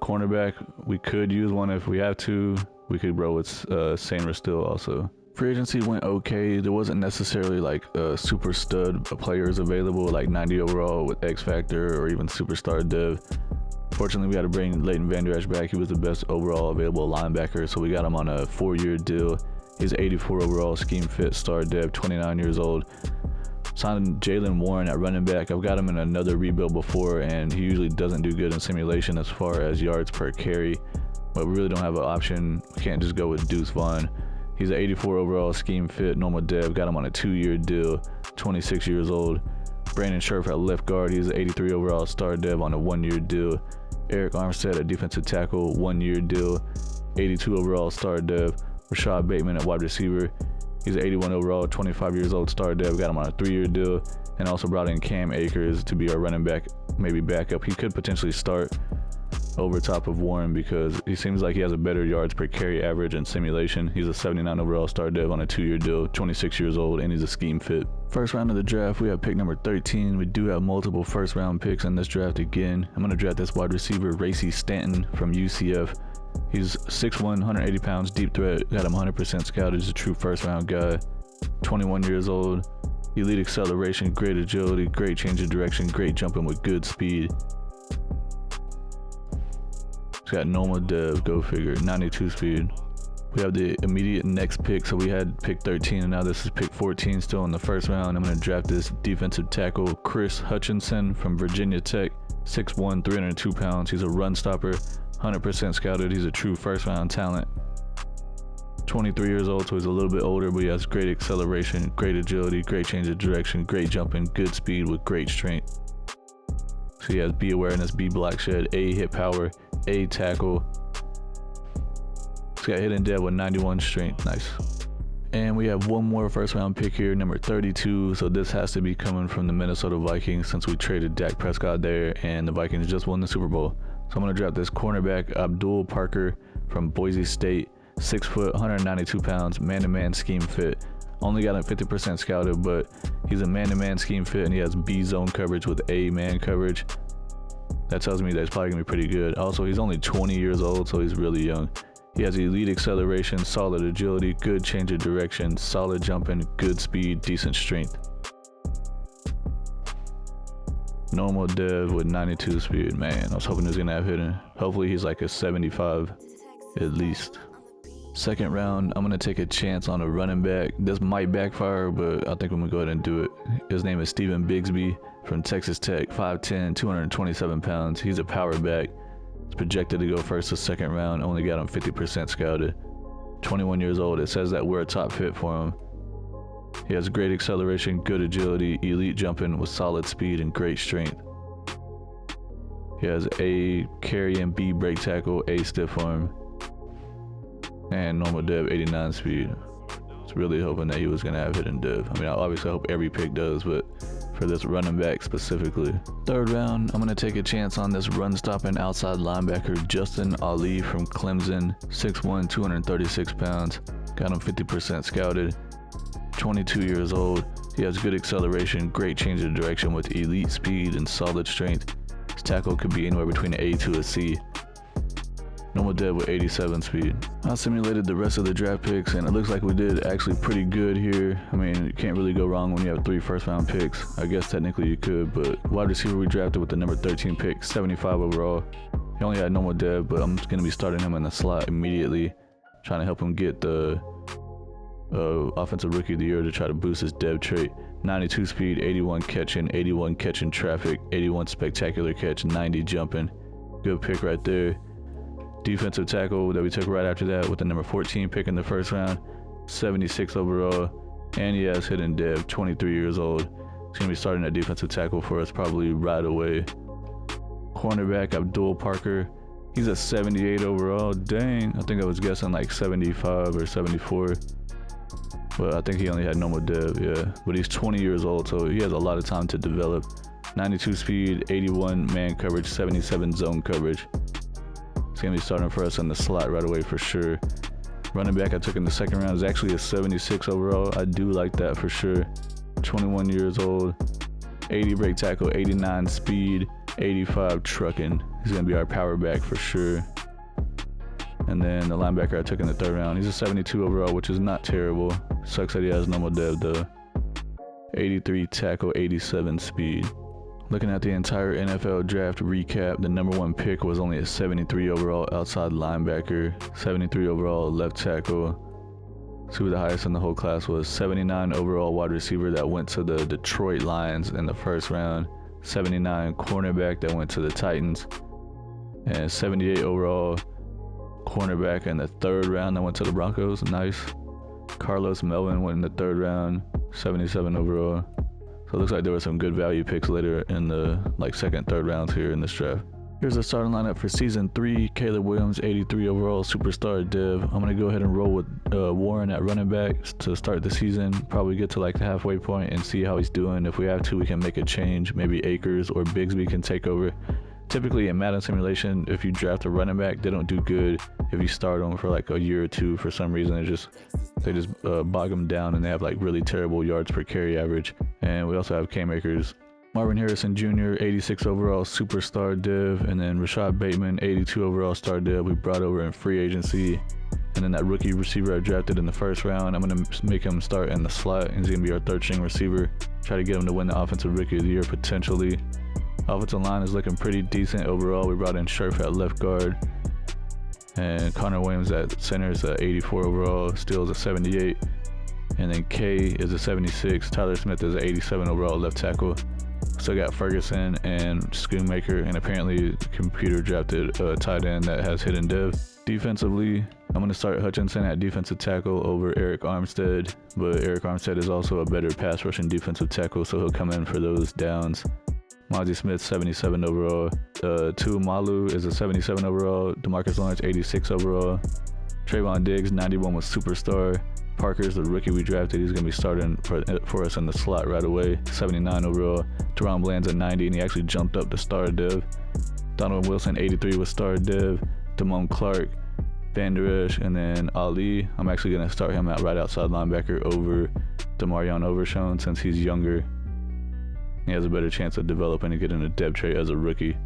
cornerback, we could use one if we have to. We could roll with Sainra still also. Free agency went okay. There wasn't necessarily like super stud players available, like 90 overall with X Factor or even superstar dev. Fortunately, we had to bring Leighton Vander Esch back. He was the best overall available linebacker, so we got him on a 4-year deal. He's 84 overall, scheme fit, star dev, 29 years old. Signed Jalen Warren at running back. I've got him in another rebuild before, and he usually doesn't do good in simulation as far as yards per carry, but we really don't have an option. We can't just go with Deuce Vaughn. He's an 84 overall, scheme fit, normal dev. Got him on a 2-year deal, 26 years old. Brandon Scherf at left guard. He's an 83 overall, star dev on a 1-year deal. Eric Armstead at defensive tackle, 1-year deal. 82 overall star dev. Rashad Bateman at wide receiver. He's an 81 overall, 25 years old star dev. Got him on a 3-year deal. And also brought in Cam Akers to be our running back, maybe backup. He could potentially start over top of Warren because he seems like he has a better yards per carry average in simulation. He's a 79 overall star dev on a 2-year deal, 26 years old, and he's a scheme fit. First round of the draft, we have pick number 13. We do have multiple first round picks in this draft again. I'm going to draft this wide receiver, Racy Stanton from UCF. He's 6'1", 180 pounds, deep threat, got him 100% scouted. He's a true first round guy, 21 years old, elite acceleration, great agility, great change of direction, great jumping with good speed. Got normal dev, go figure, 92 speed. We have the immediate next pick, so we had pick 13 and now this is pick 14, still in the first round. I'm going to draft this defensive tackle, Chris Hutchinson from Virginia Tech, 6'1", 302 pounds. He's a run stopper, 100% scouted. He's a true first round talent. 23 years old, so he's a little bit older, but he has great acceleration, great agility, great change of direction, great jumping, good speed with great strength. So he has B awareness, B block shed, A hit power, A tackle. He's got hidden dev with 91 strength. Nice. And we have one more first round pick here, number 32. So this has to be coming from the Minnesota Vikings since we traded Dak Prescott there and the Vikings just won the Super Bowl. So I'm going to draft this cornerback, Abdul Parker from Boise State, 6 foot, 192 pounds, man-to-man scheme fit. Only got him 50% scouted, but he's a man-to-man scheme fit and he has B zone coverage with A man coverage. That tells me that he's probably gonna be pretty good. Also, he's only 20 years old, so he's really young. He has elite acceleration, solid agility, good change of direction, solid jumping, good speed, decent strength. Normal dev with 92 speed. Man, I was hoping he was gonna have hidden. Hopefully he's like a 75 at least. Second round, I'm going to take a chance on a running back. This might backfire, but I think I'm going to go ahead and do it. His name is Stephen Bigsby from Texas Tech, 5'10", 227 pounds. He's a power back. He's projected to go first to second round. Only got him 50% scouted. 21 years old. It says that we're a top fit for him. He has great acceleration, good agility, elite jumping with solid speed and great strength. He has A carry and B break tackle, A stiff arm. And normal dev, 89 speed. I was really hoping that he was going to have hidden dev. I mean, obviously I hope every pick does, but for this running back specifically. Third round, I'm going to take a chance on this run-stopping outside linebacker, Justin Ali from Clemson, 6'1", 236 pounds. Got him 50% scouted. 22 years old. He has good acceleration, great change of direction with elite speed and solid strength. His tackle could be anywhere between an A to a C. Normal dev with 87 speed. I simulated the rest of the draft picks and it looks like we did actually pretty good here. I mean, you can't really go wrong when you have 3 first round picks. I guess technically you could, but wide receiver we drafted with the number 13 pick, 75 overall. He only had normal dev, but I'm just going to be starting him in the slot immediately, trying to help him get the offensive rookie of the year to try to boost his dev trait. 92 speed, 81 catching traffic, 81 spectacular catch, 90 jumping. Good pick right there. Defensive tackle that we took right after that with the number 14 pick in the first round, 76 overall, and he has hidden dev, 23 years old. He's going to be starting at defensive tackle for us probably right away. Cornerback Abdul Parker, he's a 78 overall. Dang, I think I was guessing like 75 or 74, but I think he only had normal dev, yeah. But he's 20 years old, so he has a lot of time to develop. 92 speed, 81 man coverage, 77 zone coverage. He's going to be starting for us in the slot right away for sure. Running back I took in the second round is actually a 76 overall. I do like that for sure. 21 years old, 80 break tackle, 89 speed, 85 trucking. He's going to be our power back for sure. And then the linebacker I took in the third round, he's a 72 overall, which is not terrible. Sucks that he has normal dev though. 83 tackle, 87 speed. Looking at the entire NFL draft recap, the number 1 pick was only a 73 overall outside linebacker, 73 overall left tackle. See who the highest in the whole class was. 79 overall wide receiver that went to the Detroit Lions in the first round, 79 cornerback that went to the Titans, and 78 overall cornerback in the third round that went to the Broncos. Nice. Carlos Melvin went in the third round, 77 overall. So it looks like there were some good value picks later in the second, third rounds here in this draft. Here's the starting lineup for Season 3. Caleb Williams, 83 overall, superstar div. I'm going to go ahead and roll with Warren at running back to start the season. Probably get to like the halfway point and see how he's doing. If we have to, we can make a change. Maybe Akers or Bigsby can take over. Typically in Madden simulation, if you draft a running back, they don't do good if you start them for like a year or two. For some reason, they just bog them down and they have like really terrible yards per carry average. And we also have Cam Akers. Marvin Harrison Jr., 86 overall superstar div, and then Rashad Bateman, 82 overall star div. We brought over in free agency, and then that rookie receiver I drafted in the first round, I'm going to make him start in the slot. He's going to be our third string receiver. Try to get him to win the offensive rookie of the year potentially. Offensive line is looking pretty decent overall. We brought in Scherf at left guard, and Connor Williams at center is a 84 overall, Steele is a 78, and then K is a 76. Tyler Smith is a 87 overall left tackle. Still got Ferguson and Schoonmaker, and apparently the computer drafted a tight end that has hidden div. Defensively, I'm going to start Hutchinson at defensive tackle over Eric Armstead, but Eric Armstead is also a better pass rushing defensive tackle, so he'll come in for those downs. Mozzie Smith, 77 overall. Tuamalu is a 77 overall. DeMarcus Lawrence, 86 overall. Trayvon Diggs, 91 with superstar. Parker's the rookie we drafted. He's going to be starting for us in the slot right away. 79 overall. Teron Bland's a 90, and he actually jumped up to star div. Donovan Wilson, 83 with star div. Damone Clark, Van Der Esch, and then Ali. I'm actually going to start him at right outside linebacker over Demarion Overshown since he's younger. He has a better chance of developing and getting a depth trait as a rookie.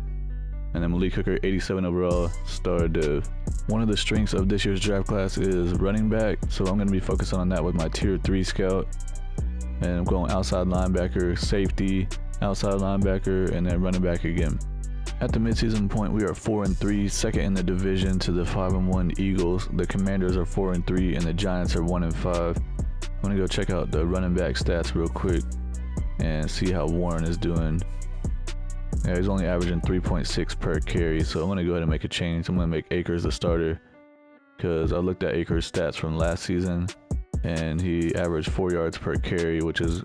And then Malik Hooker, 87 overall, star div. One of the strengths of this year's draft class is running back, so I'm going to be focusing on that with my tier 3 scout. And I'm going outside linebacker, safety, outside linebacker, and then running back again. At the midseason point, we are 4-3, second in the division to the 5-1 Eagles. The Commanders are 4-3, and the Giants are 1-5. I'm going to go check out the running back stats real quick and see how Warren is doing. Yeah, he's only averaging 3.6 per carry, so I'm going to go ahead and make a change. I'm going to make Akers the starter because I looked at Akers' stats from last season, and he averaged 4 yards per carry, which is,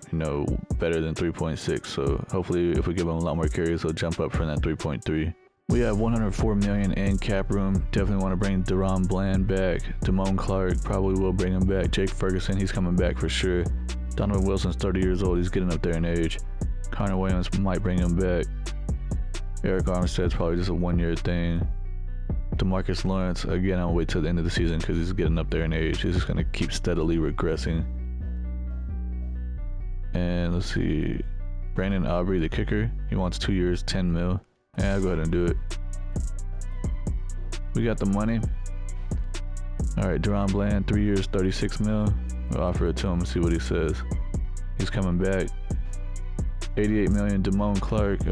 better than 3.6. So hopefully if we give him a lot more carries, he'll jump up from that 3.3. We have $104 million in cap room. Definitely want to bring Deron Bland back. Damone Clark, probably will bring him back. Jake Ferguson, he's coming back for sure. Donovan Wilson's 30 years old. He's getting up there in age. Connor Williams might bring him back. Eric Armstead's probably just a 1-year thing. DeMarcus Lawrence, again, I'll wait till the end of the season because he's getting up there in age. He's just going to keep steadily regressing. And let's see. Brandon Aubrey, the kicker. He wants 2 years, 10 mil. Yeah, I'll go ahead and do it. We got the money. All right, Deron Bland, 3 years, 36 mil. We'll offer it to him and see what he says. He's coming back. 88 million, Damone Clark.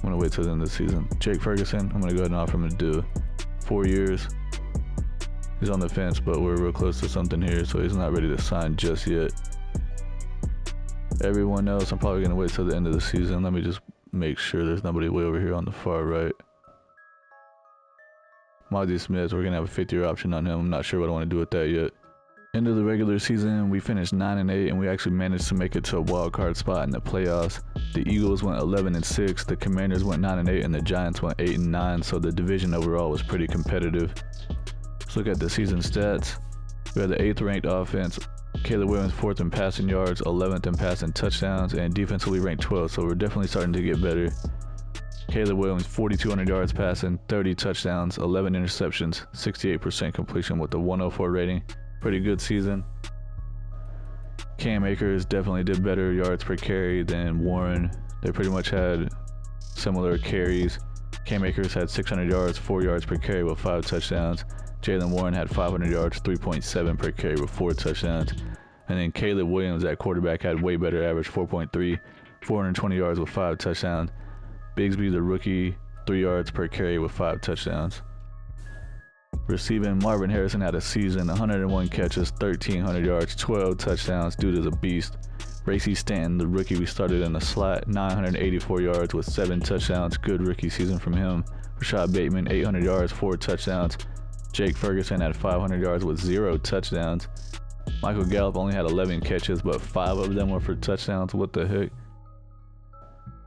I'm going to wait till the end of the season. Jake Ferguson, I'm going to go ahead and offer him to do 4 years. He's on the fence, but we're real close to something here, so he's not ready to sign just yet. Everyone else, I'm probably going to wait till the end of the season. Let me just make sure there's nobody way over here on the far right. Mozzie Smith, we're going to have a 5th-year option on him. I'm not sure what I want to do with that yet. End of the regular season, we finished 9-8, and we actually managed to make it to a wild card spot in the playoffs. The Eagles went 11-6, the Commanders went 9-8, and the Giants went 8-9, so the division overall was pretty competitive. Let's look at the season stats. We had the 8th ranked offense. Caleb Williams 4th in passing yards, 11th in passing touchdowns, and defensively ranked 12th, so we're definitely starting to get better. Caleb Williams, 4,200 yards passing, 30 touchdowns, 11 interceptions, 68% completion with a 104 rating. Pretty good season. Cam Akers definitely did better yards per carry than Warren. They pretty much had similar carries. Cam Akers had 600 yards, 4 yards per carry with 5 touchdowns. Jaylen Warren had 500 yards, 3.7 per carry with 4 touchdowns. And then Caleb Williams at quarterback had way better average, 4.3, 420 yards with 5 touchdowns. Bigsby, the rookie, 3 yards per carry with 5 touchdowns. Receiving, Marvin Harrison had a season, 101 catches, 1,300 yards, 12 touchdowns. Dude is a beast. Racy Stanton, the rookie we started in the slot, 984 yards with 7 touchdowns. Good rookie season from him. Rashad Bateman, 800 yards, 4 touchdowns. Jake Ferguson had 500 yards with 0 touchdowns. Michael Gallup only had 11 catches, but 5 of them were for touchdowns. What the heck?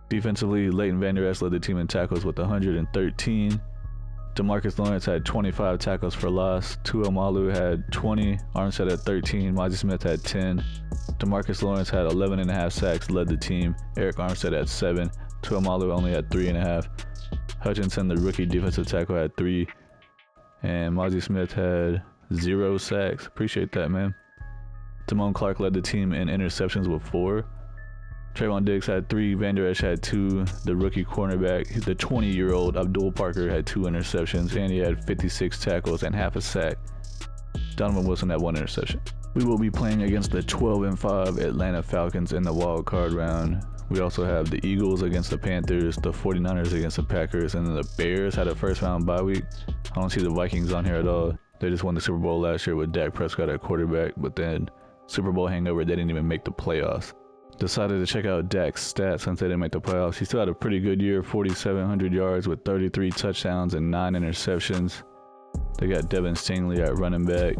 Defensively, Leighton Vander Esch led the team in tackles with 113. Demarcus Lawrence had 25 tackles for loss. Tuamalu had 20. Armstead had 13. Mozzie Smith had 10. Demarcus Lawrence had 11.5 sacks, led the team. Eric Armstead had 7. Tuamalu only had 3.5. Hutchinson, the rookie defensive tackle, had 3. And Mozzie Smith had 0 sacks. Appreciate that, man. Damone Clark led the team in interceptions with 4. Trayvon Diggs had 3, Vander Esch had 2, the rookie cornerback, the 20-year-old Abdul Parker had 2 interceptions, and he had 56 tackles and half a sack. Donovan Wilson had 1 interception. We will be playing against the 12-5 Atlanta Falcons in the wild card round. We also have the Eagles against the Panthers, the 49ers against the Packers, and then the Bears had a first round bye week. I don't see the Vikings on here at all. They just won the Super Bowl last year with Dak Prescott at quarterback, but then Super Bowl hangover, they didn't even make the playoffs. Decided to check out Dak's stats since they didn't make the playoffs. He still had a pretty good year, 4,700 yards with 33 touchdowns and 9 interceptions. They got Devin Stingley at running back,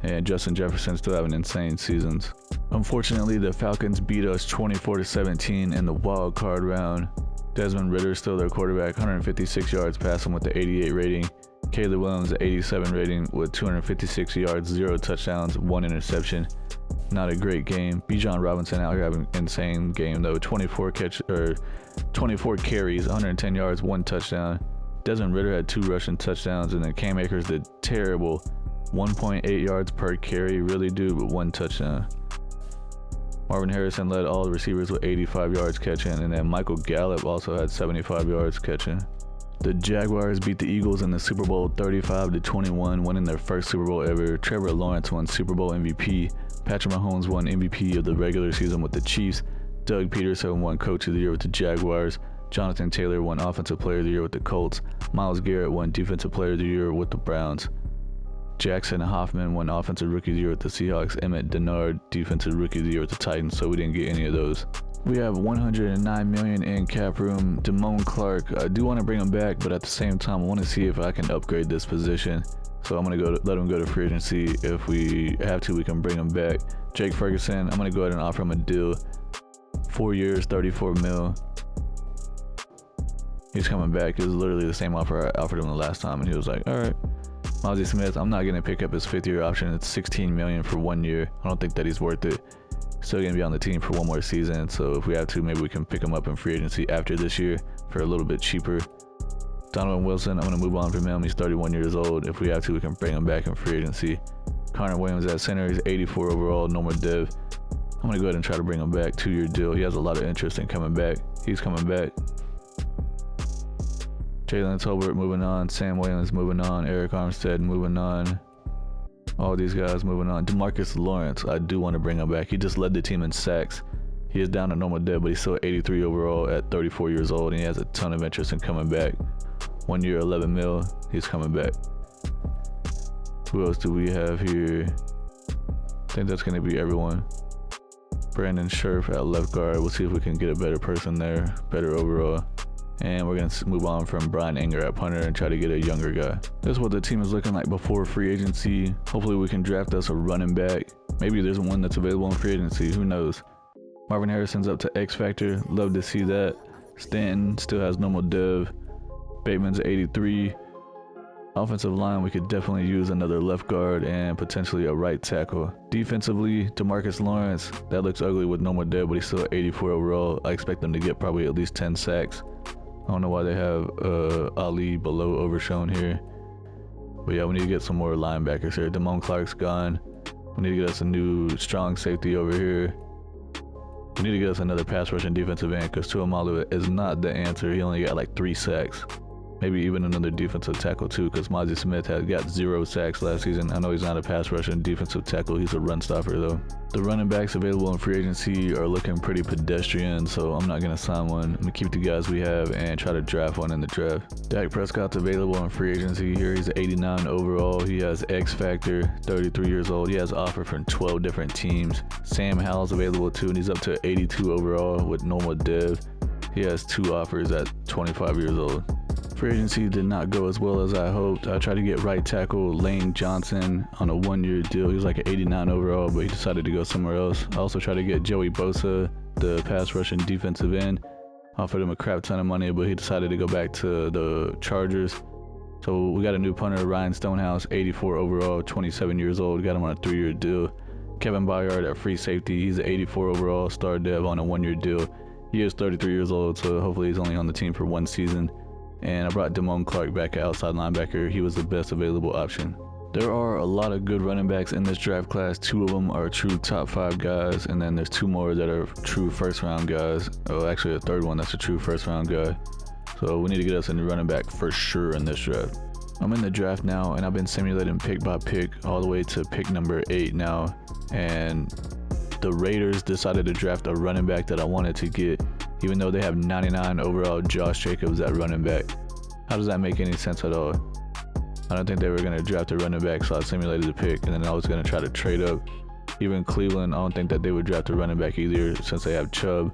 and Justin Jefferson still having insane seasons. Unfortunately, the Falcons beat us 24-17 in the wild card round. Desmond Ridder still their quarterback, 156 yards passing with the 88 rating. Caleb Williams, 87 rating with 256 yards, 0 touchdowns, 1 interception. Not a great game. Bijan Robinson out here having an insane game though. 24 carries, 110 yards, 1 touchdown. Desmond Ridder had 2 rushing touchdowns, and then Cam Akers did terrible. 1.8 yards per carry, really do, but 1 touchdown. Marvin Harrison led all the receivers with 85 yards catching, and then Michael Gallup also had 75 yards catching. The Jaguars beat the Eagles in the Super Bowl 35-21, winning their first Super Bowl ever. Trevor Lawrence won Super Bowl MVP. Patrick Mahomes won MVP of the regular season with the Chiefs. Doug Peterson won Coach of the Year with the Jaguars. Jonathan Taylor won Offensive Player of the Year with the Colts. Myles Garrett won Defensive Player of the Year with the Browns. Jackson Hoffman won Offensive Rookie of the Year with the Seahawks. Emmett Denard, Defensive Rookie of the Year with the Titans, so we didn't get any of those. We have $109 million in cap room. Damone Clark, I do want to bring him back, but at the same time, I want to see if I can upgrade this position. So I'm going to let him go to free agency. If we have to, we can bring him back. Jake Ferguson, I'm going to go ahead and offer him a deal. 4 years, $34 million. He's coming back. It was literally the same offer I offered him the last time, and he was like, all right. Mozzie Smith, I'm not going to pick up his 5th year option. It's $16 million for 1 year. I don't think that he's worth it. Still going to be on the team for 1 more season, so if we have to, maybe we can pick him up in free agency after this year for a little bit cheaper. Donovan Wilson, I'm going to move on from him. He's 31 years old. If we have to, we can bring him back in free agency. Connor Williams at center, he's 84 overall, no more dev. I'm going to go ahead and try to bring him back, 2-year deal. He has a lot of interest in coming back. He's coming back. Jalen Tolbert moving on. Sam Williams moving on. Eric Armstead moving on. All these guys moving on. Demarcus Lawrence, I do want to bring him back. He just led the team in sacks. He is down to normal dev, but he's still 83 overall at 34 years old, and he has a ton of interest in coming back. 1 year, $11 million. He's coming back. Who else do we have here? I think that's going to be everyone. Brandon Scherf at left guard. We'll see if we can get a better person there, better overall. And we're going to move on from Brian Anger at punter and try to get a younger guy. That's what the team is looking like before free agency. Hopefully we can draft us a running back. Maybe there's one that's available in free agency. Who knows? Marvin Harrison's up to X Factor. Love to see that. Stanton still has normal dev. Bateman's 83. Offensive line, we could definitely use another left guard and potentially a right tackle. Defensively, Demarcus Lawrence, that looks ugly with normal dev, but he's still 84 overall. I expect them to get probably at least 10 sacks. I don't know why they have Ali below overshown here. But yeah, we need to get some more linebackers here. Damone Clark's gone. We need to get us a new strong safety over here. We need to get us another pass rush and defensive end because Tuamalu is not the answer. He only got like 3 sacks. Maybe even another defensive tackle too, because Mozzie Smith had got 0 sacks last season. I know he's not a pass rusher and defensive tackle. He's a run stopper though. The running backs available in free agency are looking pretty pedestrian, so I'm not going to sign one. I'm going to keep the guys we have and try to draft one in the draft. Dak Prescott's available in free agency here. He's 89 overall. He has X Factor, 33 years old. He has offer from 12 different teams. Sam Howell's available too, and he's up to 82 overall with normal dev. He has 2 offers at 25 years old. Free agency did not go as well as I hoped. I tried to get right tackle Lane Johnson on a 1-year deal. He was like an 89 overall, but he decided to go somewhere else. I also tried to get Joey Bosa, the pass rush and defensive end. offered him a crap ton of money, but he decided to go back to the Chargers. So we got a new punter, Ryan Stonehouse, 84 overall, 27 years old. Got him on a 3-year deal. Kevin Byard at free safety. He's an 84 overall star dev on a 1-year deal. He is 33 years old, so hopefully he's only on the team for 1 season. And I brought Damone Clark back at outside linebacker. He was the best available option. There are a lot of good running backs in this draft class. 2 of them are true top 5 guys, and then there's 2 more that are true first-round guys. Oh, actually a 3rd one that's a true first-round guy. So we need to get us a new running back for sure in this draft. I'm in the draft now, and I've been simulating pick by pick all the way to pick number 8 now. And the Raiders decided to draft a running back that I wanted to get, even though they have 99 overall Josh Jacobs at running back. How does that make any sense at all? I don't think they were going to draft a running back, so I simulated the pick, and then I was going to try to trade up. Even Cleveland, I don't think that they would draft a running back either, since they have Chubb.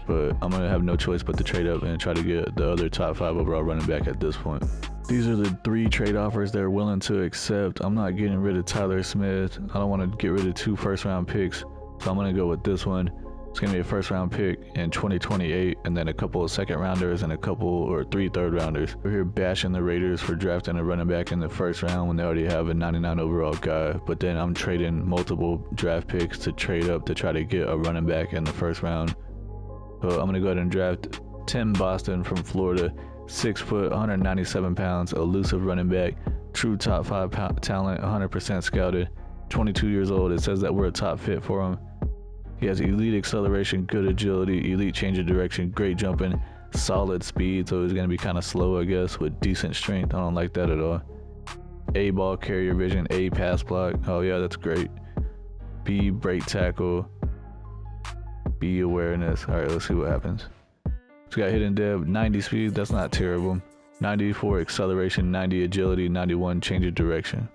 But I'm going to have no choice but to trade up and try to get the other top 5 overall running back at this point. These are the 3 trade offers they're willing to accept. I'm not getting rid of Tyler Smith. I don't want to get rid of 2 first-round picks, so I'm going to go with this one. It's going to be a first-round pick in 2028, and then a couple of second-rounders and a couple or 3 third-rounders. We're here bashing the Raiders for drafting a running back in the first round when they already have a 99 overall guy, but then I'm trading multiple draft picks to trade up to try to get a running back in the first round. So I'm going to go ahead and draft Tim Boston from Florida, 6 foot, 197 pounds, elusive running back, true top 5 talent, 100% scouted, 22 years old. It says that we're a top fit for him. He has elite acceleration, good agility, elite change of direction, great jumping, solid speed, so he's going to be kind of slow, I guess, with decent strength. I don't like that at all. A ball carrier vision, A pass block. Oh yeah, that's great. B break tackle, B awareness. All right, let's see what happens. He's got hidden dev, 90 speed, that's not terrible. 94 acceleration, 90 agility, 91 change of direction.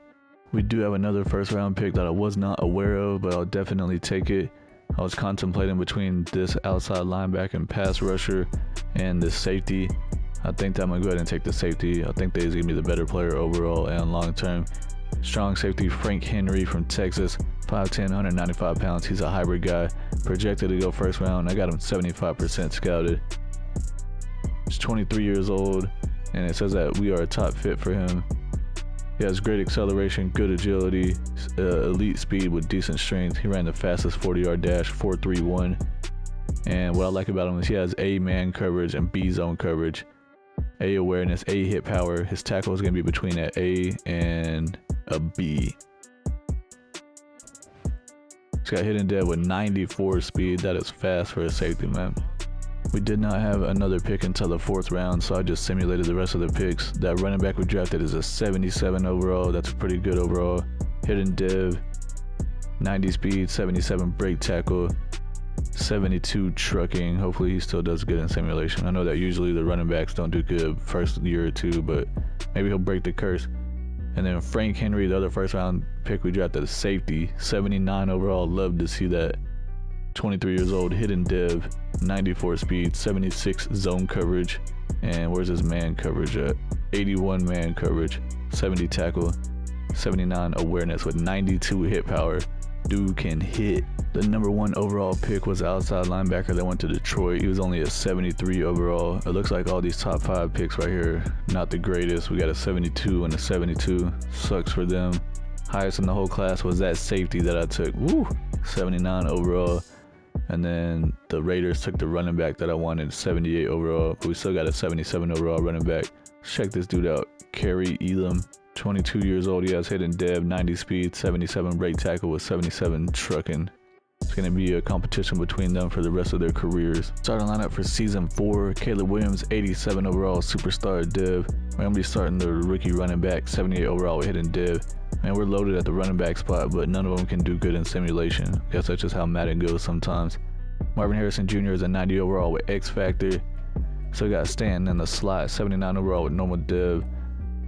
We do have another first round pick that I was not aware of, but I'll definitely take it. I was contemplating between this outside linebacker and pass rusher and this safety. I think that I'm going to go ahead and take the safety. I think that he's going to be the better player overall and long term. Strong safety Frank Henry from Texas, 5'10", 195 pounds. He's a hybrid guy, projected to go first round. I got him 75% scouted. He's 23 years old, and it says that we are a top fit for him. He has great acceleration, good agility, elite speed with decent strength. He ran the fastest 40-yard dash, 4.31. And what I like about him is he has A man coverage and B zone coverage. A awareness, A hit power. His tackle is going to be between an A and a B. He's got hidden dead with 94 speed. That is fast for a safety, man. We did not have another pick until the 4th round, so I just simulated the rest of the picks. That running back we drafted is a 77 overall. That's pretty good overall. Hidden dev, 90 speed, 77 break tackle, 72 trucking. Hopefully he still does good in simulation. I know that usually the running backs don't do good first year or 2, but maybe he'll break the curse. And then Frank Henry, the other first round pick we drafted, is safety, 79 overall. Love to see that. 23 years old, hidden dev, 94 speed, 76 zone coverage, and where's his man coverage at? 81 man coverage, 70 tackle, 79 awareness with 92 hit power. Dude can hit. The number 1 overall pick was the outside linebacker that went to Detroit. He was only a 73 overall. It looks like all these top 5 picks right here, not the greatest. We got a 72 and a 72. Sucks for them. Highest in the whole class was that safety that I took. Woo! 79 overall. And then the Raiders took the running back that I wanted, 78 overall. But we still got a 77 overall running back. Let's check this dude out. Kerry Elam, 22 years old. He has hidden dev, 90 speed, 77 break tackle with 77 trucking. It's going to be a competition between them for the rest of their careers. Starting lineup for season 4, Caleb Williams, 87 overall, superstar dev. We're going to be starting the rookie running back, 78 overall with hidden dev. Man, we're loaded at the running back spot, but none of them can do good in simulation. Guess that's just how Madden goes sometimes. Marvin Harrison Jr. is a 90 overall with X Factor. So we got Stanton in the slot, 79 overall with normal dev.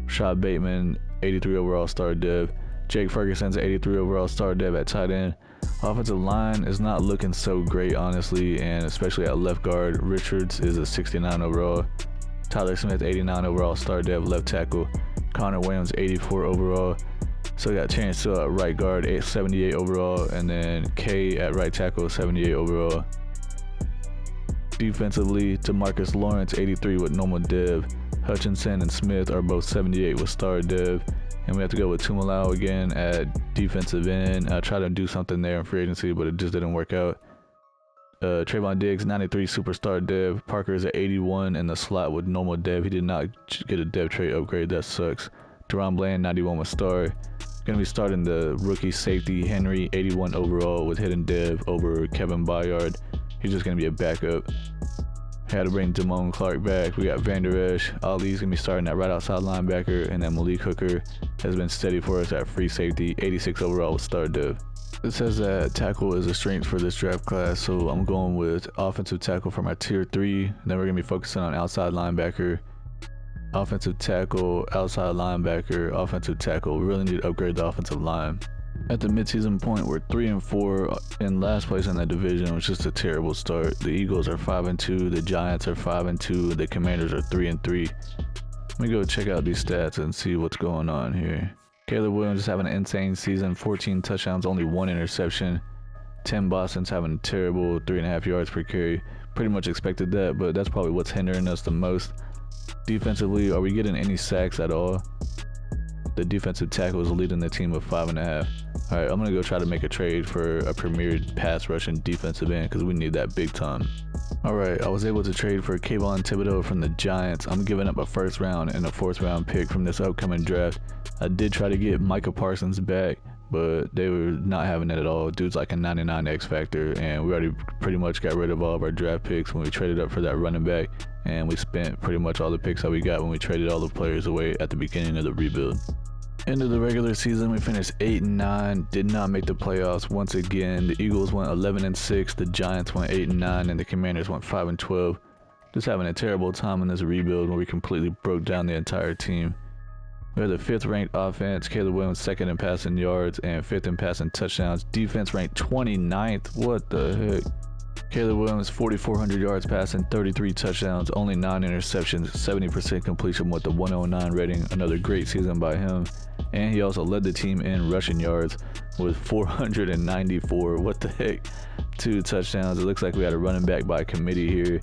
Rashad Bateman, 83 overall star dev. Jake Ferguson's 83 overall star dev at tight end. Offensive line is not looking so great, honestly, and especially at left guard. Richards is a 69 overall. Tyler Smith, 89 overall star dev left tackle. Connor Williams, 84 overall. So we got Terrence Hill at right guard, 78 overall, and then K at right tackle, 78 overall. Defensively, DeMarcus Lawrence 83 with normal dev. Hutchinson and Smith are both 78 with star dev. And we have to go with Tumalau again at defensive end. I tried to do something there in free agency, but it just didn't work out. Trayvon Diggs 93 superstar dev. Parker is at 81 in the slot with normal dev. He did not get a dev trait upgrade. That sucks. Deron Bland 91 with star. Gonna be starting the rookie safety Henry 81 overall with hidden dev over Kevin Byard. He's just gonna be a backup. Had to bring Damone Clark back. We got Van Der Esch. Ali's gonna be starting at right outside linebacker, and then Malik Hooker has been steady for us at free safety 86 overall with star dev. It says that tackle is a strength for this draft class, so I'm going with offensive tackle for my tier 3. And then we're going to be focusing on outside linebacker, offensive tackle, outside linebacker, offensive tackle. We really need to upgrade the offensive line. At the midseason point, we're 3-4 in last place in that division, which is just a terrible start. The Eagles are 5-2, the Giants are 5-2, the Commanders are 3-3. Let me go check out these stats and see what's going on here. Caleb Williams is having an insane season, 14 touchdowns, only 1 interception. Tim Boston's having a terrible 3.5 yards per carry. Pretty much expected that, but that's probably what's hindering us the most. Defensively, are we getting any sacks at all? The defensive tackle is leading the team with 5.5. All right, I'm gonna go try to make a trade for a premier pass rushing defensive end because we need that big time. All right, I was able to trade for Kayvon Thibodeau from the Giants. I'm giving up a 1st round and a 4th round pick from this upcoming draft. I did try to get Micah Parsons back, but they were not having it at all. Dude's like a 99 X factor, and we already pretty much got rid of all of our draft picks when we traded up for that running back, and we spent pretty much all the picks that we got when we traded all the players away at the beginning of the rebuild. End of the regular season, we finished 8-9, did not make the playoffs once again. The Eagles went 11-6, the Giants went 8-9, and the Commanders went 5-12. Just having a terrible time in this rebuild where we completely broke down the entire team. We had the 5th ranked offense, Caleb Williams 2nd in passing yards and 5th in passing touchdowns. Defense ranked 29th, what the heck? Caleb Williams 4,400 yards passing, 33 touchdowns, only 9 interceptions, 70% completion with the 109 rating. Another great season by him. And he also led the team in rushing yards with 494, what the heck? 2 touchdowns. It looks like we had a running back by committee here.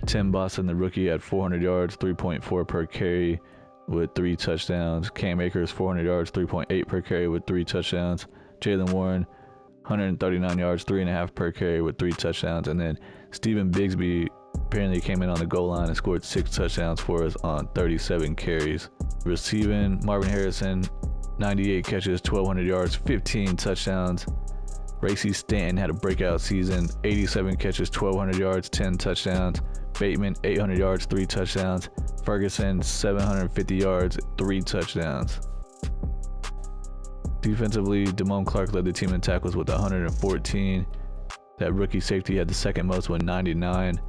Tim Boston, the rookie, had 400 yards, 3.4 per carry with 3 touchdowns. Cam Akers 400 yards, 3.8 per carry with 3 touchdowns. Jalen Warren 139 yards, 3.5 per carry with 3 touchdowns. And then Stephen Bigsby apparently came in on the goal line and scored 6 touchdowns for us on 37 carries. Receiving, Marvin Harrison 98 catches, 1,200 yards, 15 touchdowns. Racy Stanton had a breakout season, 87 catches, 1,200 yards, 10 touchdowns. Bateman 800 yards, 3 touchdowns. Ferguson 750 yards, 3 touchdowns. Defensively, Damone Clark led the team in tackles with 114. That rookie safety had the 2nd most with 99.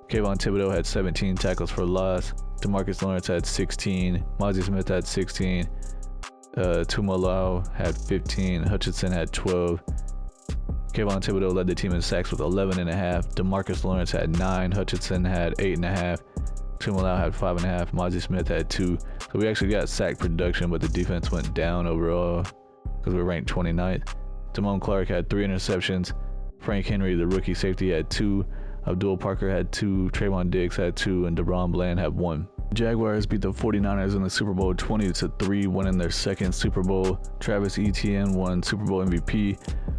Kayvon Thibodeau had 17 tackles for loss. DeMarcus Lawrence had 16. Mozzie Smith had 16. Tumalau had 15. Hutchinson had 12. Kayvon Thibodeau led the team in sacks with 11.5. DeMarcus Lawrence had 9. Hutchinson had 8.5. Tumalau had 5.5. Mozzie Smith had 2. So we actually got sack production, but the defense went down overall because we were ranked 29th. Damone Clark had 3 interceptions. Frank Henry, the rookie safety, had 2. Abdul Parker had 2. Trayvon Diggs had 2. And Deron Bland had 1. Jaguars beat the 49ers in the Super Bowl 20-3, winning their 2nd Super Bowl. Travis Etienne won Super Bowl MVP.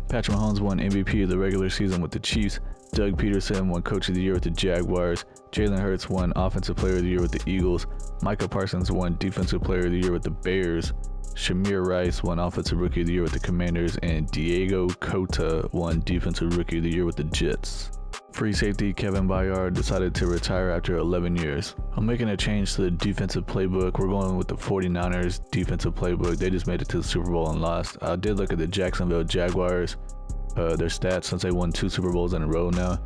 Patrick Mahomes won MVP of the regular season with the Chiefs. Doug Peterson won Coach of the Year with the Jaguars. Jalen Hurts won Offensive Player of the Year with the Eagles. Micah Parsons won Defensive Player of the Year with the Bears. Shamir Rice won Offensive Rookie of the Year with the Commanders. And Diego Cota won Defensive Rookie of the Year with the Jets. Free safety Kevin Byard decided to retire after 11 years. I'm making a change to the defensive playbook. We're going with the 49ers defensive playbook. They just made it to the Super Bowl and lost. I did look at the Jacksonville Jaguars, their stats since they won 2 Super Bowls in a row now.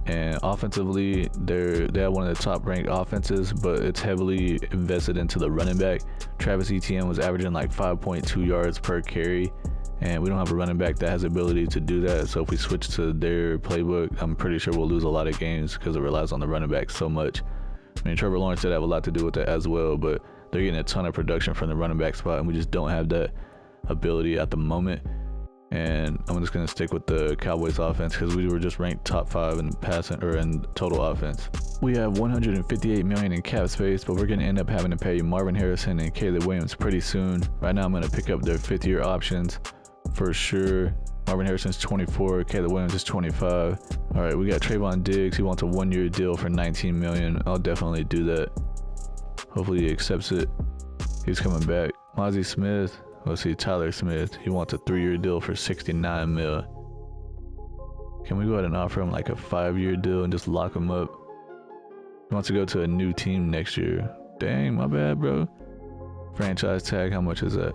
And offensively, they have one of the top ranked offenses, but it's heavily invested into the running back. Travis Etienne was averaging like 5.2 yards per carry. And we don't have a running back that has the ability to do that. So if we switch to their playbook, I'm pretty sure we'll lose a lot of games because it relies on the running back so much. I mean, Trevor Lawrence did have a lot to do with that as well, but they're getting a ton of production from the running back spot, and we just don't have that ability at the moment. And I'm just going to stick with the Cowboys offense because we were just ranked top 5 in passing or in total offense. We have $158 million in cap space, but we're going to end up having to pay Marvin Harrison and Caleb Williams pretty soon. Right now I'm going to pick up their 5th-year options for sure. Marvin Harrison's 24, Caleb Williams is 25. All right, we got Trayvon Diggs. He wants a 1-year deal for $19 million. I'll definitely do that. Hopefully he accepts it. He's coming back. Mozzie Smith. Let's see, Tyler Smith. He wants a 3-year deal for $69 million. Can we go ahead and offer him like a 5-year deal and just lock him up? He wants to go to a new team next year. Dang, my bad, bro. Franchise tag, how much is that?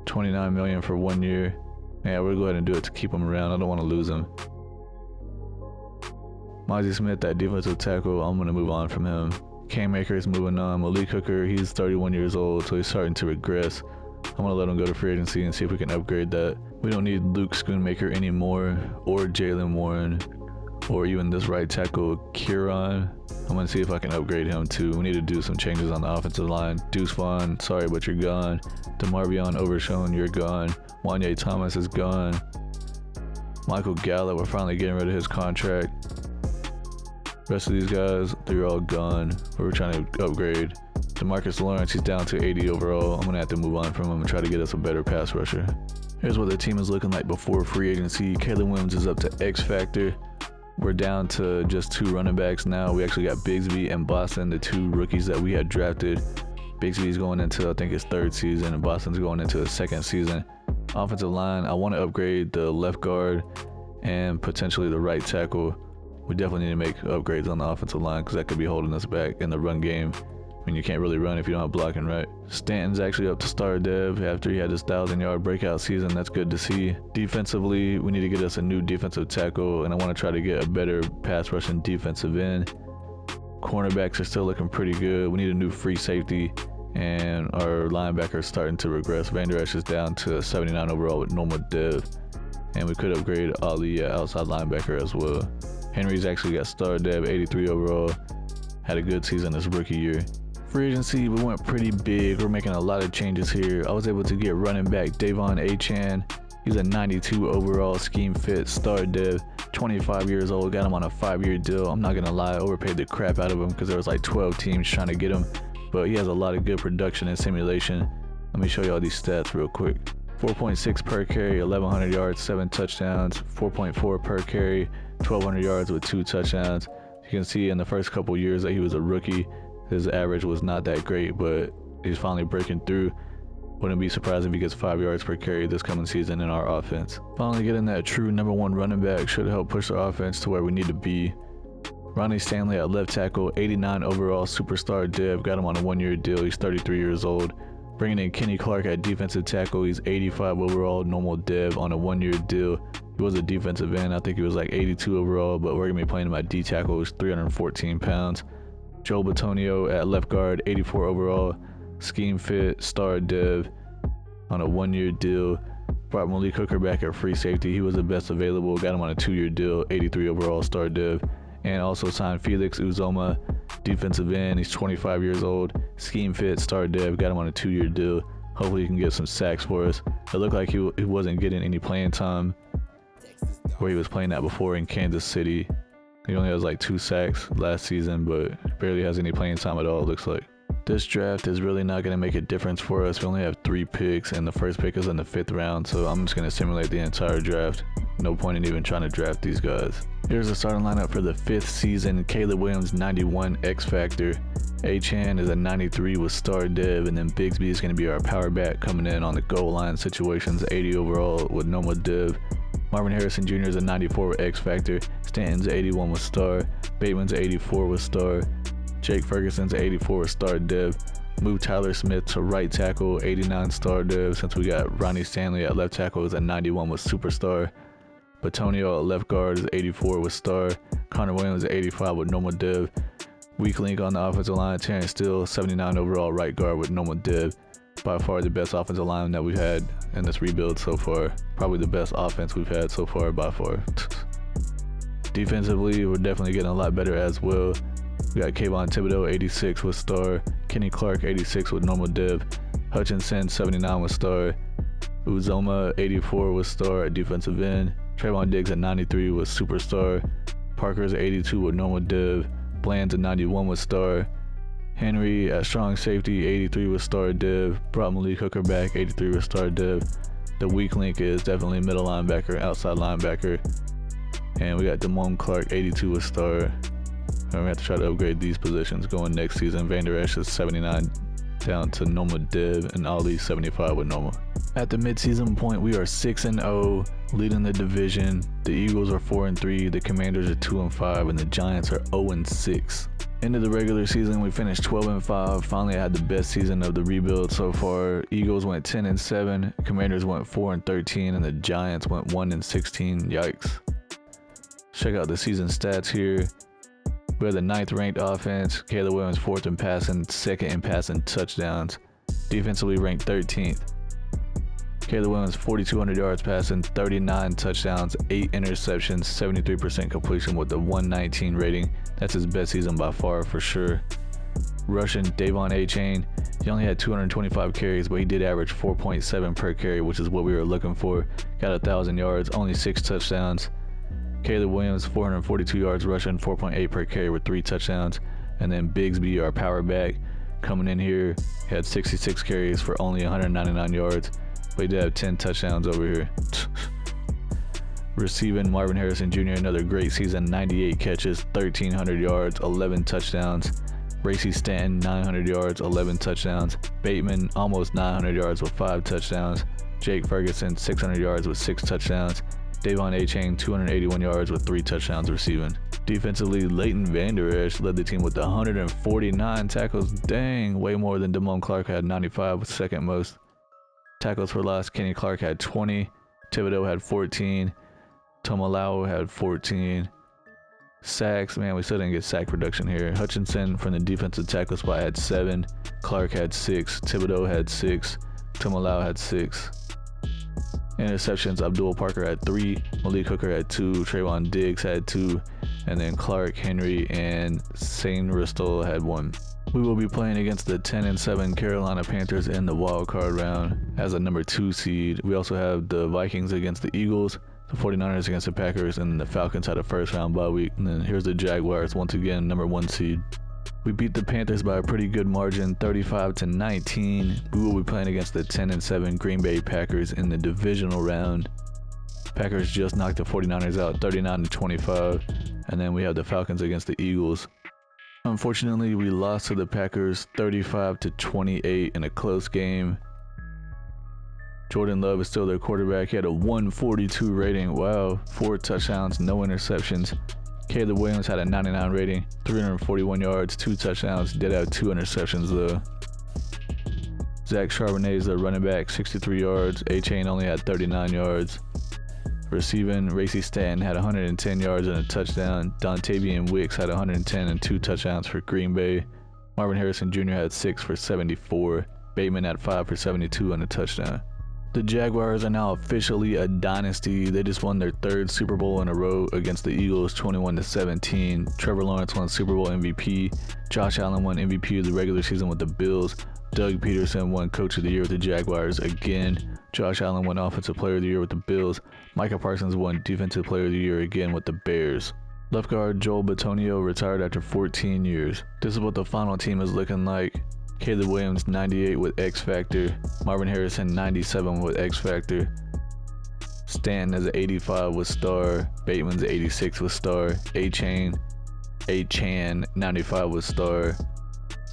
$29 million for 1 year. Yeah, we'll go ahead and do it to keep him around. I don't want to lose him. Mozzie Smith, that defensive tackle, I'm going to move on from him. Cam Akers moving on. Malik Hooker, he's 31 years old, so he's starting to regress. I'm going to let him go to free agency and see if we can upgrade that. We don't need Luke Schoonmaker anymore, or Jalen Warren, or even this right tackle, Kieran. I'm going to see if I can upgrade him too. We need to do some changes on the offensive line. Deuce Vaughn, sorry, but you're gone. DeMarvion Overshown, you're gone. Wanye Thomas is gone. Michael Gallup, we're finally getting rid of his contract. Rest of these guys, they're all gone. We're trying to upgrade. DeMarcus Lawrence, he's down to 80 overall. I'm going to have to move on from him and try to get us a better pass rusher. Here's what the team is looking like before free agency. Caleb Williams is up to X Factor. We're down to just 2 running backs now. We actually got Bigsby and Boston, the 2 rookies that we had drafted. Bigsby's going into, I think, his 3rd season, and Boston's going into his 2nd season. Offensive line, I want to upgrade the left guard and potentially the right tackle. We definitely need to make upgrades on the offensive line because that could be holding us back in the run game. I mean, you can't really run if you don't have blocking, right? Stanton's actually up to star dev after he had his 1,000-yard breakout season. That's good to see. Defensively, we need to get us a new defensive tackle, and I want to try to get a better pass rushing defensive end. Cornerbacks are still looking pretty good. We need a new free safety, and our linebackers starting to regress. Van Der Esch is down to 79 overall with normal dev, and we could upgrade Ali outside linebacker as well. Henry's actually got star dev, 83 overall. Had a good season this rookie year. Free agency, we went pretty big. We're making a lot of changes here. I was able to get running back Davon Achane. He's a 92 overall, scheme fit, star dev, 25 years old. Got him on a 5-year deal. I'm not gonna lie, I overpaid the crap out of him because there was like 12 teams trying to get him. But he has a lot of good production and simulation. Let me show you all these stats real quick. 4.6 per carry, 1,100 yards, 7 touchdowns. 4.4 per carry, 1,200 yards with 2 touchdowns. You can see in the first couple years that he was a rookie, his average was not that great, but he's finally breaking through. Wouldn't be surprised if he gets 5 yards per carry this coming season in our offense. Finally getting that true number 1 running back should help push our offense to where we need to be. Ronnie Stanley at left tackle, 89 overall, superstar dev. Got him on a 1-year deal. He's 33 years old. Bringing in Kenny Clark at defensive tackle. He's 85 overall, normal dev on a 1-year deal. He was a defensive end. I think he was like 82 overall, but we're going to be playing him at D tackle. He's 314 pounds. Joe Batonio at left guard, 84 overall, scheme fit, star dev on a 1-year deal. Brought Malik Hooker back at free safety. He was the best available. Got him on a 2-year deal, 83 overall, star dev. And also signed Felix Uzoma, defensive end. He's 25 years old, scheme fit, star dev. Got him on a 2-year deal. Hopefully he can get some sacks for us. It looked like he wasn't getting any playing time where he was playing at before in Kansas City. He only has like 2 sacks last season, but barely has any playing time at all, it looks like. This draft is really not going to make a difference for us. We only have 3 picks, and the first pick is in the 5th round, so I'm just going to simulate the entire draft. No point in even trying to draft these guys. Here's the starting lineup for the 5th season. Caleb Williams, 91 X Factor. Achane is a 93 with star dev, and then Bigsby is going to be our power back coming in on the goal line situations, 80 overall with normal dev. Marvin Harrison Jr. is a 94 with X Factor. Stanton's 81 with star. Bateman's 84 with star. Jake Ferguson's 84 with star dev. Move Tyler Smith to right tackle, 89 star dev, since we got Ronnie Stanley at left tackle is a 91 with superstar. Batonio at left guard is 84 with star. Connor Williams is 85 with normal dev. Weak link on the offensive line, Terrence Steele, 79 overall right guard with normal dev. By far the best offensive line that we've had in this rebuild so far. Probably the best offense we've had so far by far. Defensively, we're definitely getting a lot better as well. We got Kayvon Thibodeau, 86 with star. Kenny Clark, 86 with normal dev. Hutchinson, 79 with star. Uzoma 84 was star at defensive end. Trayvon Diggs at 93 was superstar. Parker's at 82 with normal div. Bland's at 91 was star. Henry at strong safety 83 was star div. Brought Malik Hooker back 83 was star div. The weak link is definitely middle linebacker, outside linebacker. And we got Damone Clark 82 was star. And we have to try to upgrade these positions going next season. Van Der Esch is 79 down to normal div, and Ali 75 with normal. At the midseason point, we are 6-0, leading the division. The Eagles are 4-3, the Commanders are 2-5, and the Giants are 0-6. End of the regular season, we finished 12-5. Finally, I had the best season of the rebuild so far. Eagles went 10-7, Commanders went 4-13, and the Giants went 1-16. Yikes. Check out the season stats here. We have the 9th ranked offense. Caleb Williams 4th in passing, 2nd in passing touchdowns. Defensively ranked 13th. Caleb Williams 4,200 yards passing, 39 touchdowns, 8 interceptions, 73% completion with the 119 rating. That's his best season by far for sure. Rushing, Davon A-Chain. He only had 225 carries, but he did average 4.7 per carry, which is what we were looking for. Got 1,000 yards, only 6 touchdowns. Caleb Williams, 442 yards rushing, 4.8 per carry with 3 touchdowns. And then Bigsby, our power back, coming in here, had 66 carries for only 199 yards. But he did have 10 touchdowns over here. Receiving, Marvin Harrison Jr., another great season, 98 catches, 1,300 yards, 11 touchdowns. Racy Stanton, 900 yards, 11 touchdowns. Bateman, almost 900 yards with 5 touchdowns. Jake Ferguson, 600 yards with 6 touchdowns. Davon A-Chain, 281 yards with 3 touchdowns receiving. Defensively, Leighton Van Der Esch led the team with 149 tackles. Dang, way more than Damone Clark had 95, with 2nd most. Tackles for loss, Kenny Clark had 20. Thibodeau had 14. Tomolau had 14. Sacks, man, we still didn't get sack production here. Hutchinson from the defensive tackle spot had 7. Clark had 6. Thibodeau had 6. Tomolau had 6. Interceptions, Abdul Parker had 3, Malik Hooker had 2, Trayvon Diggs had 2, and then Clark, Henry, and Sane Ristol had 1. We will be playing against the 10-7 Carolina Panthers in the wild card round as a number 2 seed. We also have the Vikings against the Eagles, the 49ers against the Packers, and the Falcons had a first round bye week. And then here's the Jaguars, once again, number 1 seed. We beat the Panthers by a pretty good margin, 35-19. We will be playing against the 10-7 Green Bay Packers in the divisional round. Packers just knocked the 49ers out, 39-25. And then we have the Falcons against the Eagles. Unfortunately, we lost to the Packers 35-28 in a close game. Jordan Love is still their quarterback. He had a 142 rating. Wow, 4 touchdowns, no interceptions. Caleb Williams had a 99 rating, 341 yards, 2 touchdowns. Did have 2 interceptions though. Zach Charbonnet is the running back, 63 yards. A-Chain only had 39 yards. Receiving, Racy Stanton had 110 yards and a touchdown. Dontavian Wicks had 110 and 2 touchdowns for Green Bay. Marvin Harrison Jr. had 6 for 74. Bateman had 5 for 72 and a touchdown. The Jaguars are now officially a dynasty. They just won their 3rd Super Bowl in a row against the Eagles, 21-17. Trevor Lawrence won Super Bowl MVP. Josh Allen won MVP of the regular season with the Bills. Doug Peterson won Coach of the Year with the Jaguars again. Josh Allen won Offensive Player of the Year with the Bills. Micah Parsons won Defensive Player of the Year again with the Bears. Left guard Joel Bitonio retired after 14 years. This is what the final team is looking like. Caleb Williams 98 with X Factor. Marvin Harrison 97 with X Factor. Stanton is 85 with star. Bateman's 86 with star. A-Chan 95 with star.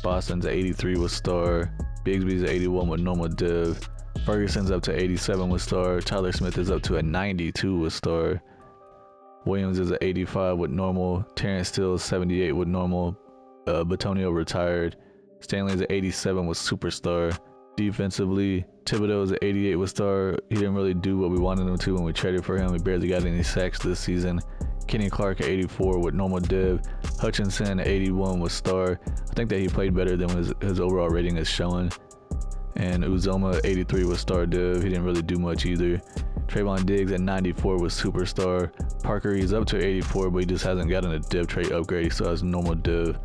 Boston's 83 with star. Bigsby's 81 with normal div. Ferguson's up to 87 with star. Tyler Smith is up to a 92 with star. Williams is at 85 with normal. Terrence Steele is 78 with normal. Bitonio retired. Stanley's at 87 with superstar. Defensively, Thibodeau is at 88 with star. He didn't really do what we wanted him to when we traded for him. He barely got any sacks this season. Kenny Clark at 84 with normal div. Hutchinson at 81 with star. I think that he played better than his overall rating is showing. And Uzoma 83 with star div. He didn't really do much either. Trayvon Diggs at 94 with superstar. Parker, he's up to 84, but he just hasn't gotten a div trait upgrade. He still has normal div.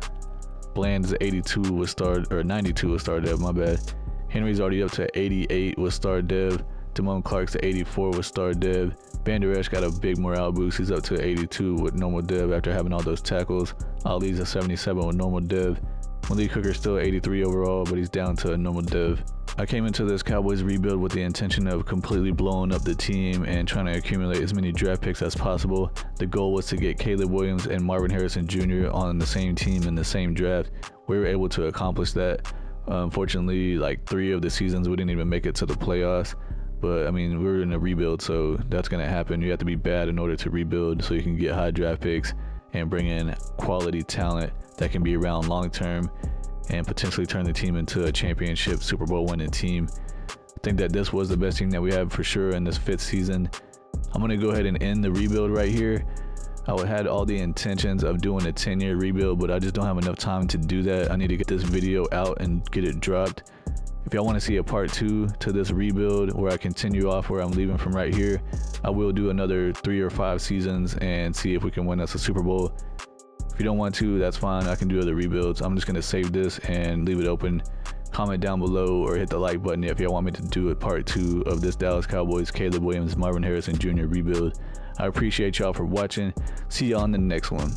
Bland is 82 with star, or 92 with star div, my bad. Henry's already up to 88 with star div. Damone Clark's to 84 with star dev. Van Der Esch got a big morale boost. He's up to 82 with normal dev after having all those tackles. Ali's a 77 with normal dev. Malik Hooker's still 83 overall, but he's down to a normal dev. I came into this Cowboys rebuild with the intention of completely blowing up the team and trying to accumulate as many draft picks as possible. The goal was to get Caleb Williams and Marvin Harrison Jr. on the same team in the same draft. We were able to accomplish that. Unfortunately, like 3 of the seasons we didn't even make it to the playoffs. But I mean, we're in a rebuild, so that's going to happen. You have to be bad in order to rebuild so you can get high draft picks and bring in quality talent that can be around long term and potentially turn the team into a championship Super Bowl winning team. I think that this was the best team that we have for sure in this 5th season. I'm going to go ahead and end the rebuild right here. I had all the intentions of doing a 10-year rebuild, but I just don't have enough time to do that. I need to get this video out and get it dropped. If y'all want to see a part 2 to this rebuild where I continue off where I'm leaving from right here, I will do another 3 or 5 seasons and see if we can win us a Super Bowl. If you don't want to, that's fine. I can do other rebuilds. I'm just going to save this and leave it open. Comment down below or hit the like button if y'all want me to do a part 2 of this Dallas Cowboys Caleb Williams, Marvin Harrison Jr. rebuild. I appreciate y'all for watching. See y'all in the next one.